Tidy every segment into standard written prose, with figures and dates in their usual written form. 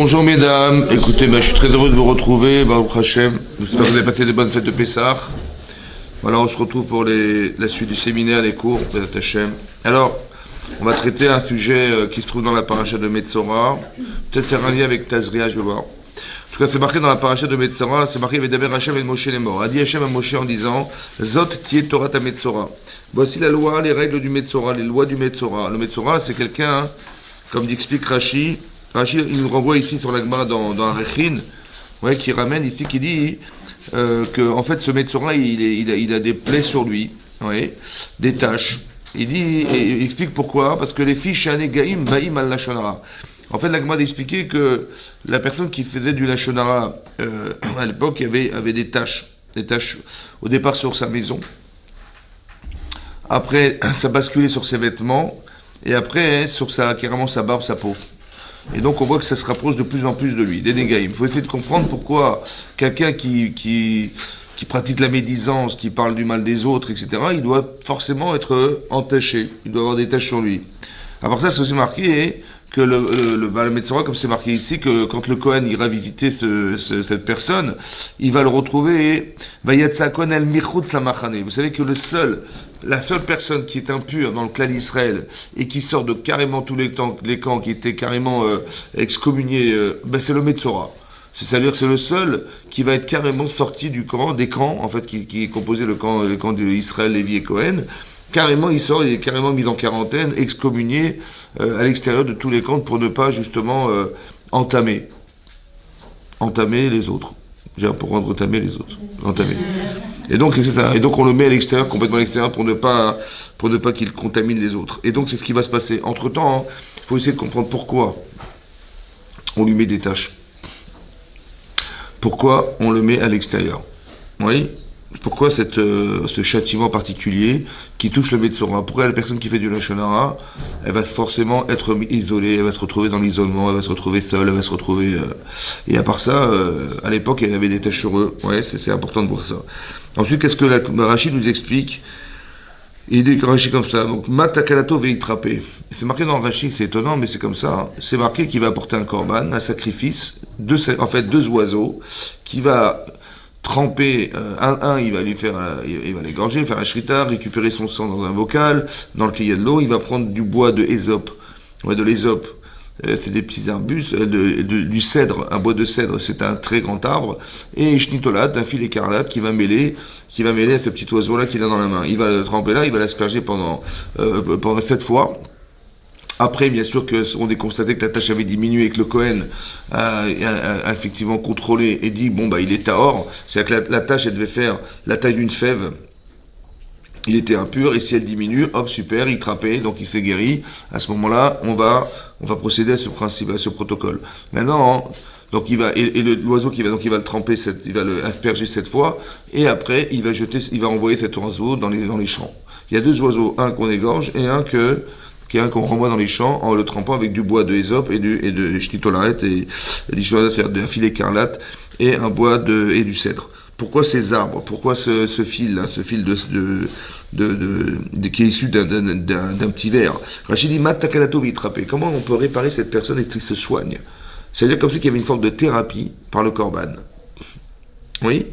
Bonjour mesdames, écoutez, je suis très heureux de vous retrouver, Baruch Hashem. J'espère que vous avez passé de bonnes fêtes de Pessah. Voilà, on se retrouve pour la suite du séminaire, les cours, Bezat Hashem. Alors, on va traiter un sujet qui se trouve dans la paracha de Metzora, peut-être faire un lien avec Tazria, je vais voir. En tout cas, c'est marqué dans la paracha de Metzora, c'est marqué Vedaber Hashem et Moshe les morts. A dit Hashem à Moshe en disant Zot tiet Torah ta Metzora. Voici la loi, les règles du Metzora, les lois du Metzora. Le Metzora, c'est quelqu'un, comme explique Rashi, il nous renvoie ici sur l'Agma dans un Rechin, ouais, qui ramène ici, qui dit que en fait ce Metzora, il a des plaies sur lui, ouais, des taches. Il explique pourquoi, parce que les filles Shanegaim Baim al Lashonara. En fait, l'Agma d'expliquer que la personne qui faisait du Lashonara à l'époque avait des taches au départ sur sa maison. Après, ça basculait sur ses vêtements, et après, sur carrément sa barbe, sa peau. Et donc, on voit que ça se rapproche de plus en plus de lui, des Négaïm. Il faut essayer de comprendre pourquoi quelqu'un qui pratique la médisance, qui parle du mal des autres, etc., il doit forcément être entaché. Il doit avoir des taches sur lui. À part ça, c'est aussi marqué que le Metzora, comme c'est marqué ici, que quand le Kohen ira visiter cette personne, il va le retrouver. Vous savez que la seule personne qui est impure dans le clan d'Israël et qui sort de carrément tous les camps qui étaient carrément excommuniés, c'est le Metzora. C'est-à-dire que c'est le seul qui va être carrément sorti des camps, en fait, qui est composé le camp d'Israël, Lévi et Cohen. Carrément, il sort, il est carrément mis en quarantaine, excommunié à l'extérieur de tous les camps pour ne pas justement entamer les autres. Pour rendre entamer les autres. Entamer. Et donc c'est ça. Et donc on le met à l'extérieur, complètement à l'extérieur, pour ne pas qu'il contamine les autres. Et donc c'est ce qui va se passer. Entre-temps, il faut essayer de comprendre pourquoi on lui met des tâches. Pourquoi on le met à l'extérieur. Oui. Pourquoi ce châtiment particulier qui touche le Metzora? Pourquoi la personne qui fait du Lashonara, elle va forcément être isolée, elle va se retrouver dans l'isolement, elle va se retrouver seule, elle va se retrouver... Et à part ça, à l'époque, elle avait des taches sur eux. Ouais, c'est important de voir ça. Ensuite, qu'est-ce que Rachid nous explique? Il dit Rachid comme ça. Donc, Matakalato veitrape. C'est marqué dans Rachid, c'est étonnant, mais c'est comme ça. Hein. C'est marqué qu'il va apporter un korban, un sacrifice, deux oiseaux, qui va... tremper, il va l'égorger, faire un shrita, récupérer son sang dans un bocal, dans lequel il y a de l'eau, il va prendre du bois de ésope, de l'ésope, c'est des petits arbustes, du cèdre, un bois de cèdre, c'est un très grand arbre, et shnitolate, un fil écarlate qui va mêler à ce petit oiseau-là qu'il a dans la main. Il va le tremper là, il va l'asperger pendant 7 fois. Après, bien sûr, qu'on ait constaté que la tâche avait diminué et que le Kohen a effectivement contrôlé et dit, il est tahor. C'est-à-dire que la tâche, elle devait faire la taille d'une fève. Il était impur, et si elle diminue, hop, super, il trappait, donc il s'est guéri. À ce moment-là, on va procéder à ce principe, à ce protocole. Maintenant, donc l'oiseau il va le tremper, il va l'asperger 7 fois, et après, il va envoyer cet oiseau dans les champs. Il y a 2 oiseaux, un qu'on égorge et un qu'on renvoie dans les champs en le trempant avec du bois de ésope et de shnitolaret et d'un fil écarlate et un bois et du cèdre. Pourquoi ces arbres? Pourquoi ce fil-là, ce fil qui est issu d'un petit verre? Rachid dit Matakalato vitrape. Comment on peut réparer cette personne et qu'il se soigne? C'est-à-dire comme si il y avait une forme de thérapie par le korban. Oui.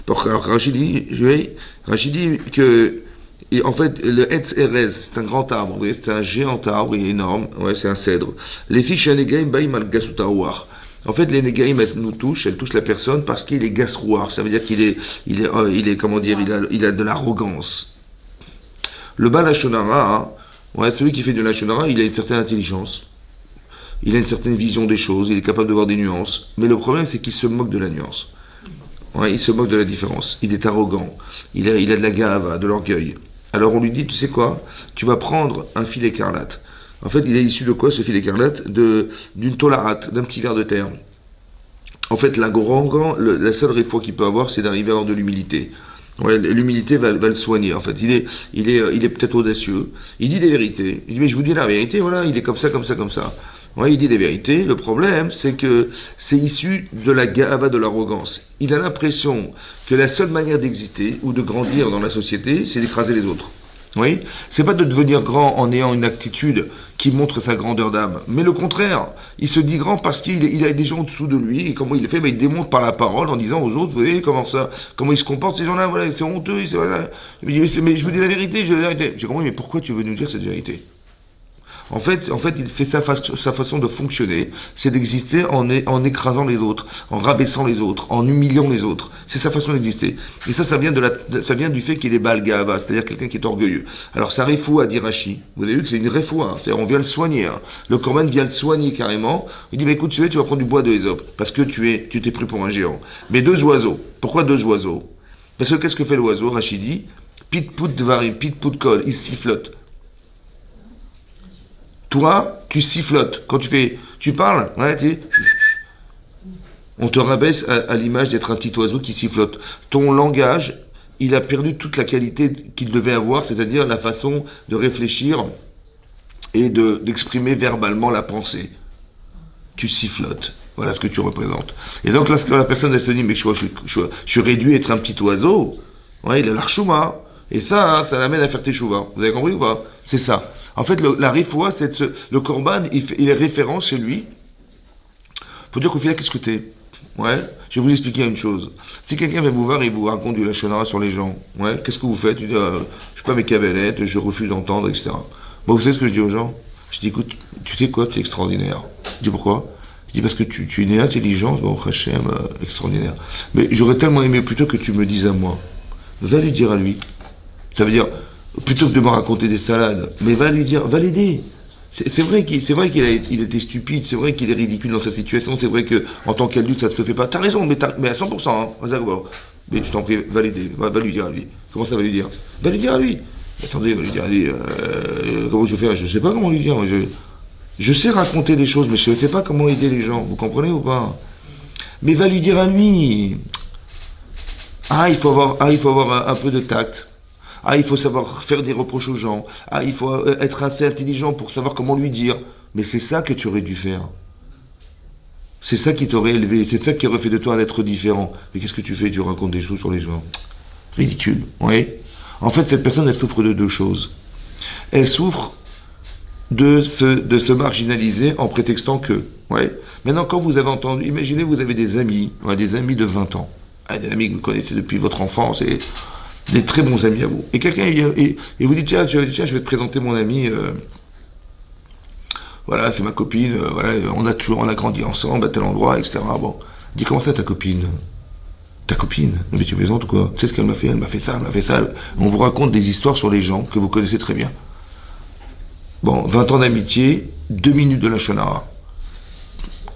Alors Rachid dit que et en fait, le Etz Erez, c'est un grand arbre, vous voyez, c'est un géant arbre, il est énorme, ouais, c'est un cèdre. Les fiches Negaim Baim al Gasutaouar. En fait, les Negaim, elles nous touchent, elles touchent la personne parce qu'il est gasrouar, ça veut dire qu'il est comment dire, il a de l'arrogance. Le Baal Lashonara, celui qui fait du Lashonara, il a une certaine intelligence, il a une certaine vision des choses, il est capable de voir des nuances, mais le problème, c'est qu'il se moque de la nuance. Ouais, il se moque de la différence, il est arrogant, il a de la gava, de l'orgueil. Alors on lui dit, tu sais quoi? Tu vas prendre un fil écarlate. En fait, il est issu de quoi ce fil écarlate? D'une tolarate, d'un petit ver de terre. En fait, la seule réfoua qu'il peut avoir, c'est d'arriver à avoir de l'humilité. Ouais, l'humilité va le soigner. En fait, il est peut-être audacieux. Il dit des vérités. Il dit, mais je vous dis la vérité, voilà, il est comme ça, comme ça, comme ça. Ouais, il dit des vérités. Le problème, c'est que c'est issu de la gava, de l'arrogance. Il a l'impression que la seule manière d'exister ou de grandir dans la société, c'est d'écraser les autres. Oui, c'est pas de devenir grand en ayant une attitude qui montre sa grandeur d'âme, mais le contraire. Il se dit grand parce qu'il a des gens en dessous de lui, et comment il le fait? Il démontre par la parole en disant aux autres, vous voyez comment ça, comment ils se comportent ces gens-là, voilà, c'est honteux, voilà. Il me dit, mais je vous dis la vérité, je dis la vérité. J'ai compris, mais pourquoi tu veux nous dire cette vérité? En fait, c'est sa façon de fonctionner, c'est d'exister en écrasant les autres, en rabaissant les autres, en humiliant les autres. C'est sa façon d'exister. Et ça vient ça vient du fait qu'il est balgava, c'est-à-dire quelqu'un qui est orgueilleux. Alors, ça réfoua, dit Rashi. Vous avez vu que c'est une réfoua, hein. C'est-à-dire on vient le soigner, hein. Le Corban vient le soigner carrément. Il dit, bah, écoute, tu vas prendre du bois de Ésope, parce que tu t'es pris pour un géant. Mais deux oiseaux. Pourquoi deux oiseaux? Parce que qu'est-ce que fait l'oiseau? Rashi dit, pit put dvarim, pit put kol, il sifflote. Toi, tu sifflotes. Quand tu parles, ouais, on te rabaisse à l'image d'être un petit oiseau qui sifflote. Ton langage, il a perdu toute la qualité qu'il devait avoir, c'est-à-dire la façon de réfléchir et d'exprimer verbalement la pensée. Tu sifflotes. Voilà ce que tu représentes. Et donc, lorsque la personne, elle se dit, mais je suis réduit à être un petit oiseau, ouais, il a l'archouma. Et ça, hein, ça l'amène à faire tes chouvas. Vous avez compris ou pas? C'est ça. En fait, la rifoua, le korban, il est référent chez lui. Faut dire qu'au final, qu'est-ce que t'es? Ouais. Je vais vous expliquer une chose. Si quelqu'un vient vous voir et vous raconte du lachonara sur les gens, ouais, qu'est-ce que vous faites? Tu dis, je sais pas mes cabelettes, je refuse d'entendre, etc. Bon, vous savez ce que je dis aux gens? Je dis, écoute, tu sais quoi? Tu es extraordinaire. Je dis, pourquoi? Je dis, parce que tu es né intelligence, bon, Hachem, extraordinaire. Mais j'aurais tellement aimé plutôt que tu me dises à moi. Va lui dire à lui. Ça veut dire, plutôt que de me raconter des salades, mais va lui dire, va l'aider. C'est vrai qu'il a été stupide, c'est vrai qu'il est ridicule dans sa situation, c'est vrai que en tant qu'adulte ça ne se fait pas. T'as raison, mais à 100%, hein. Mais je t'en prie, va l'aider, va lui dire à lui. Comment ça va lui dire? Va lui dire à lui. Attendez, va lui dire à lui. Comment je vais faire? Je ne sais pas comment lui dire. Je sais raconter des choses, mais je ne sais pas comment aider les gens. Vous comprenez ou pas? Mais va lui dire à lui. Il faut avoir un peu de tact. Il faut savoir faire des reproches aux gens. Il faut être assez intelligent pour savoir comment lui dire. Mais c'est ça que tu aurais dû faire. C'est ça qui t'aurait élevé. C'est ça qui aurait fait de toi un être différent. Mais qu'est-ce que tu fais? Tu racontes des choses sur les gens. Ridicule. Oui. En fait, cette personne, elle souffre de deux choses. Elle souffre de se marginaliser en prétextant que. Ouais. Maintenant, quand vous avez entendu, imaginez, vous avez des amis de 20 ans. Des amis que vous connaissez depuis votre enfance et des très bons amis à vous. Et quelqu'un, et vous dit, tiens, je vais te présenter mon ami, voilà, c'est ma copine, voilà, on a grandi ensemble à tel endroit, etc. Bon, il dit, comment ça ta copine? Ta copine? Mais tu plaisantes ou quoi? Tu sais ce qu'elle m'a fait? Elle m'a fait ça, elle m'a fait ça. On vous raconte des histoires sur les gens que vous connaissez très bien. Bon, 20 ans d'amitié, 2 minutes de la shonara.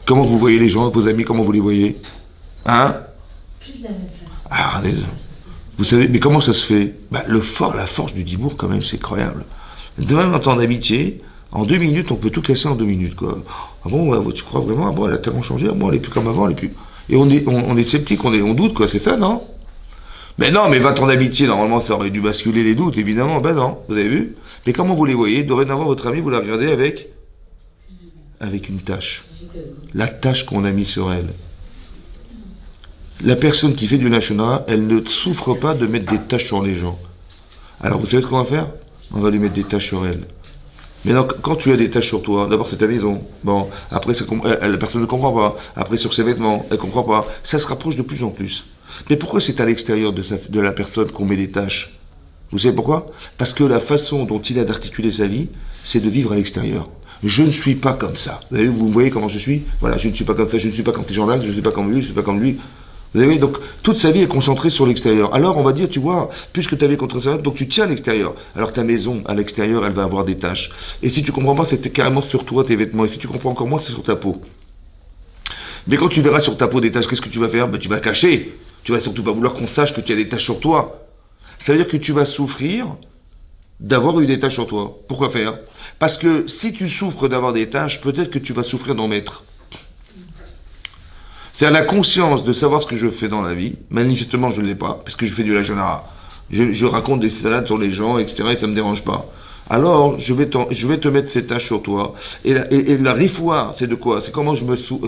Comment vous voyez les gens, vos amis, comment vous les voyez? Hein? Plus de la même façon. Vous savez, mais comment ça se fait? La force du dibour, quand même, c'est incroyable. 20 ans d'amitié, en 2 minutes, on peut tout casser en 2 minutes, quoi. Ah bon, ouais, tu crois vraiment? Ah bon, elle a tellement changé, ah bon, elle est plus comme avant, elle est plus... Et on est sceptique, on doute, quoi, c'est ça, non? Mais non, mais 20 ans d'amitié, normalement, ça aurait dû basculer les doutes, évidemment. Ben non, vous avez vu? Mais comment vous les voyez? Dorénavant, votre ami, vous la regardez avec une tâche. La tâche qu'on a mise sur elle. La personne qui fait du lachonara, elle ne souffre pas de mettre des taches sur les gens. Alors, vous savez ce qu'on va faire? On va lui mettre des taches sur elle. Mais donc, quand tu as des taches sur toi, d'abord c'est ta maison. Bon, après la personne ne comprend pas. Après sur ses vêtements, elle ne comprend pas. Ça se rapproche de plus en plus. Mais pourquoi c'est à l'extérieur de la personne qu'on met des taches? Vous savez pourquoi? Parce que la façon dont il a d'articuler sa vie, c'est de vivre à l'extérieur. Je ne suis pas comme ça. Vous voyez comment je suis? Voilà, je ne suis pas comme ça, je ne suis pas comme ces gens-là, je ne suis pas comme lui, je ne suis pas comme lui. Vous avez vu, donc toute sa vie est concentrée sur l'extérieur. Alors on va dire, tu vois, puisque ta vie est contre ça, donc tu tiens à l'extérieur. Alors ta maison, à l'extérieur, elle va avoir des taches. Et si tu comprends pas, c'est carrément sur toi, tes vêtements. Et si tu comprends encore moins, c'est sur ta peau. Mais quand tu verras sur ta peau des taches, qu'est-ce que tu vas faire? Tu vas cacher. Tu vas surtout pas vouloir qu'on sache que tu as des taches sur toi. Ça veut dire que tu vas souffrir d'avoir eu des taches sur toi. Pourquoi faire? Parce que si tu souffres d'avoir des taches, peut-être que tu vas souffrir d'en mettre. C'est à la conscience de savoir ce que je fais dans la vie. Manifestement, je ne l'ai pas, parce que je fais du lachonara. Je raconte des salades sur les gens, etc., et ça ne me dérange pas. alors je vais te mettre ces tâches sur toi. Et la rifoua, c'est de quoi? C'est comment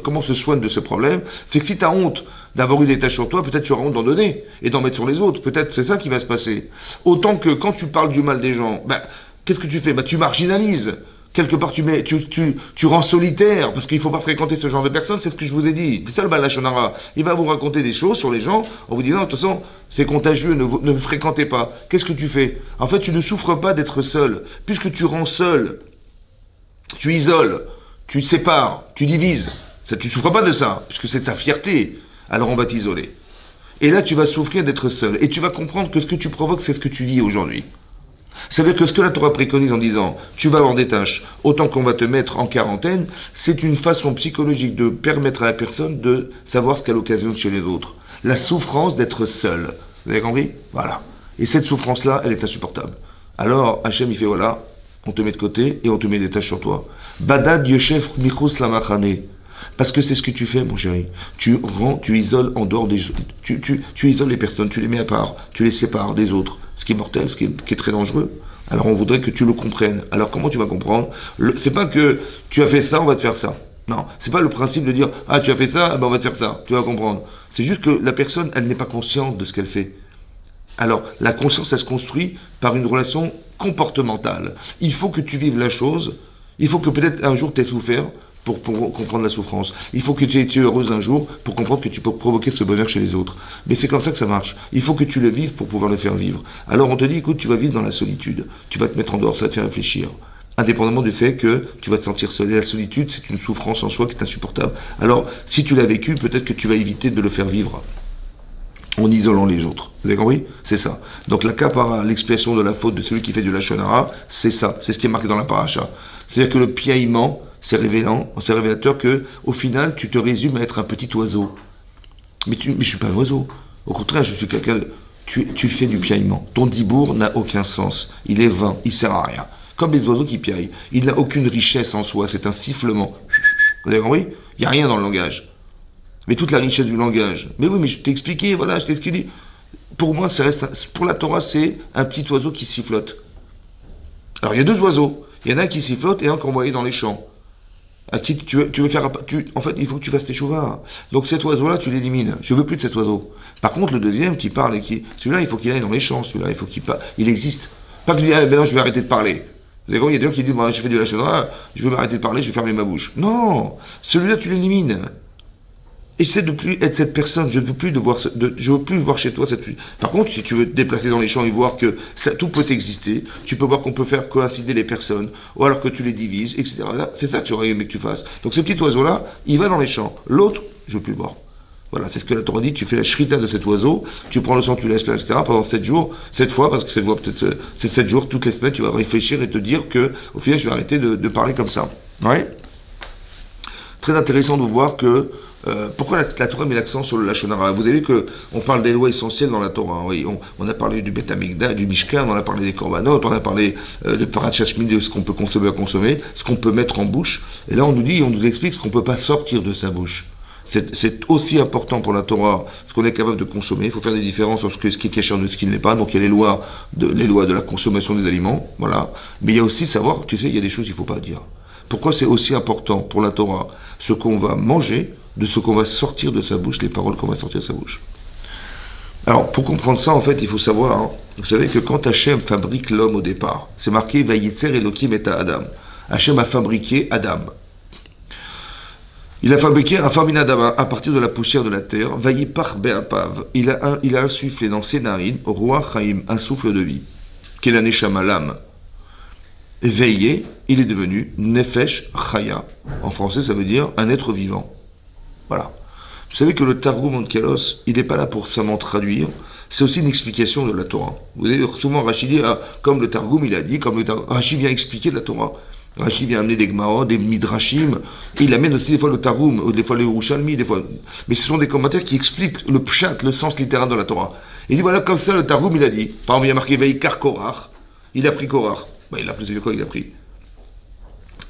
comment on se soigne de ce problème. C'est que si tu as honte d'avoir eu des tâches sur toi, peut-être tu auras honte d'en donner et d'en mettre sur les autres. Peut-être c'est ça qui va se passer. Autant que quand tu parles du mal des gens, ben, qu'est-ce que tu fais? Ben, tu marginalises. Quelque part, tu rends solitaire, parce qu'il ne faut pas fréquenter ce genre de personnes, c'est ce que je vous ai dit. C'est ça le Balachonara. Il va vous raconter des choses sur les gens, en vous disant, de toute façon, c'est contagieux, ne vous fréquentez pas. Qu'est-ce que tu fais? En fait, tu ne souffres pas d'être seul. Puisque tu rends seul, tu isoles, tu sépares, tu divises. Ça, tu ne souffres pas de ça, puisque c'est ta fierté. Alors on va t'isoler. Et là, tu vas souffrir d'être seul. Et tu vas comprendre que ce que tu provoques, c'est ce que tu vis aujourd'hui. Ça veut dire que ce que la Torah préconise en disant tu vas avoir des tâches, autant qu'on va te mettre en quarantaine, c'est une façon psychologique de permettre à la personne de savoir ce qu'elle occasionne chez les autres. La souffrance d'être seul. Vous avez compris? Voilà. Et cette souffrance-là, elle est insupportable. Alors, Hachem, il fait voilà, on te met de côté et on te met des tâches sur toi. Badad Yeshef Michus Lamachane. Parce que c'est ce que tu fais, mon chéri. Tu isoles en dehors des... Tu isoles les personnes, tu les mets à part, tu les sépares des autres. Ce qui est mortel, ce qui est très dangereux. Alors on voudrait que tu le comprennes. Alors comment tu vas comprendre? C'est pas que tu as fait ça, on va te faire ça. Non, c'est pas le principe de dire ah tu as fait ça, ben on va te faire ça. Tu vas comprendre. C'est juste que la personne, elle n'est pas consciente de ce qu'elle fait. Alors la conscience, elle se construit par une relation comportementale. Il faut que tu vives la chose. Il faut que peut-être un jour tu aies souffert pour comprendre la souffrance. Il faut que tu aies été heureuse un jour pour comprendre que tu peux provoquer ce bonheur chez les autres. Mais c'est comme ça que ça marche. Il faut que tu le vives pour pouvoir le faire vivre. Alors on te dit, écoute, tu vas vivre dans la solitude. Tu vas te mettre en dehors, ça va te faire réfléchir. Indépendamment du fait que tu vas te sentir seul. Et la solitude, c'est une souffrance en soi qui est insupportable. Alors, si tu l'as vécu, peut-être que tu vas éviter de le faire vivre en isolant les autres. Vous avez compris? C'est ça. Donc la kapara, l'expiation de la faute de celui qui fait du lachon hara, c'est ça. C'est ce qui est marqué dans la paracha. C'est-à-dire que le piaillement, c'est révélateur que, au final, tu te résumes à être un petit oiseau. Mais je suis pas un oiseau. Au contraire, je suis quelqu'un tu fais du piaillement. Ton dibour n'a aucun sens. Il est vain. Il sert à rien. Comme les oiseaux qui piaillent. Il n'a aucune richesse en soi. C'est un sifflement. Vous avez compris? Il n'y a rien dans le langage. Mais toute la richesse du langage. Mais oui, mais je t'ai expliqué, voilà, je t'ai expliqué. Pour moi, pour la Torah, c'est un petit oiseau qui sifflote. Alors, il y a deux oiseaux. Il y en a un qui sifflote et un qu'on voyait dans les champs. À qui tu veux faire... en fait, il faut que tu fasses tes chouvas. Donc cet oiseau-là, tu l'élimines. Je veux plus de cet oiseau. Par contre, le deuxième qui parle et qui... Celui-là, il faut qu'il aille dans les champs. Celui-là, il faut qu'il parle. Il existe. Pas que tu dis, ah, maintenant, je vais arrêter de parler. Vous avez compris, il y a des gens qui disent, moi, je fais du lachonara, je vais m'arrêter de parler, je vais fermer ma bouche. Non! Celui-là, tu l'élimines. Essaie de plus être cette personne. Je ne veux plus je veux plus voir chez toi cette. Par contre, si tu veux te déplacer dans les champs et voir que tout peut exister, tu peux voir qu'on peut faire coïncider les personnes, ou alors que tu les divises, etc. Là, c'est ça que tu aurais aimé que tu fasses. Donc ce petit oiseau-là, il va dans les champs. L'autre, je veux plus le voir. Voilà, c'est ce que la Torah dit. Tu fais la shrita de cet oiseau, tu prends le sang, tu laisses là, etc. Pendant 7 jours, 7 fois, parce que 7 fois peut-être, c'est 7 jours, toutes les semaines, tu vas réfléchir et te dire que, au final, je vais arrêter de parler comme ça. Ouais. Très intéressant de voir que pourquoi la Torah met l'accent sur le lachon hara? Vous avez vu qu'on parle des lois essentielles dans la Torah. Oui, on a parlé du Beth Amikdash, du Mishkan, on a parlé des korbanot, on a parlé de Parat Shashmin, de ce qu'on peut consommer à consommer, ce qu'on peut mettre en bouche. Et là, on nous explique ce qu'on ne peut pas sortir de sa bouche. C'est aussi important pour la Torah ce qu'on est capable de consommer. Il faut faire des différences entre ce qui est kécher de ce qui ne l'est pas. Donc il y a les lois de la consommation des aliments, voilà. Mais il y a aussi savoir, tu sais, il y a des choses qu'il ne faut pas dire. Pourquoi c'est aussi important pour la Torah ce qu'on va manger de ce qu'on va sortir de sa bouche, les paroles qu'on va sortir de sa bouche. Alors, pour comprendre ça, en fait, il faut savoir, hein, vous savez que quand Hachem fabrique l'homme au départ, c'est marqué « Vayitzer Elokim et Adam ». Hachem a fabriqué Adam. Il a fabriqué un Farmin Adam à partir de la poussière de la terre. Vayipar Be'apav. Il a insufflé dans ses narines, Roi Chaim, un souffle de vie, qui est la Neshama, l'âme. Veillé, il est devenu Nefesh Chaya. En français, ça veut dire un être vivant. Voilà. Vous savez que le Targum Onkelos, il n'est pas là pour seulement traduire, c'est aussi une explication de la Torah. Vous avez souvent Rachid dit, comme le Targum il a dit, Rachid vient expliquer la Torah. Rachid vient amener des Gemara, des Midrashim, et il amène aussi des fois le Targum, ou des fois le Yerushalmi, des fois. Mais ce sont des commentaires qui expliquent le pshat, le sens littéral de la Torah. Il dit voilà, comme ça, le Targum il a dit, par exemple, il a marqué Veikar Korach, il a pris Korach. Ben, il a pris, c'est quoi il a pris?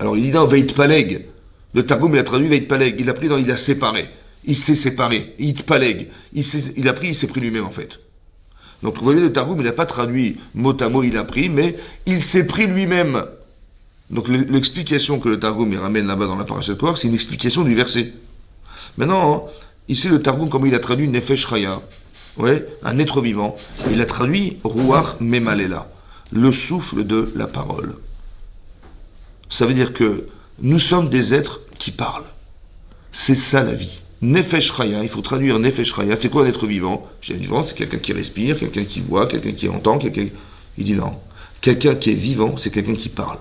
Alors il dit non, Veit Paleg. Le Targum il a traduit Veit Paleg. Il a pris, non, il a séparé. Il s'est séparé. Veit Paleg. Il a pris lui-même en fait. Donc vous voyez, le Targum, il n'a pas traduit mot à mot, il a pris, mais il s'est pris lui-même. Donc l'explication que le Targum il ramène là-bas dans la parashat Korach, c'est une explication du verset. Maintenant, ici le Targum, comme il a traduit Nefesh Chaya, ouais, un être vivant, il a traduit Ruach Memalela, le souffle de la parole. Ça veut dire que nous sommes des êtres qui parlent. C'est ça la vie. Nefesh Chaya, il faut traduire Nefesh Chaya, c'est quoi un être vivant? Un vivant, c'est quelqu'un qui respire, quelqu'un qui voit, quelqu'un qui entend, quelqu'un... Il dit non. Quelqu'un qui est vivant, c'est quelqu'un qui parle.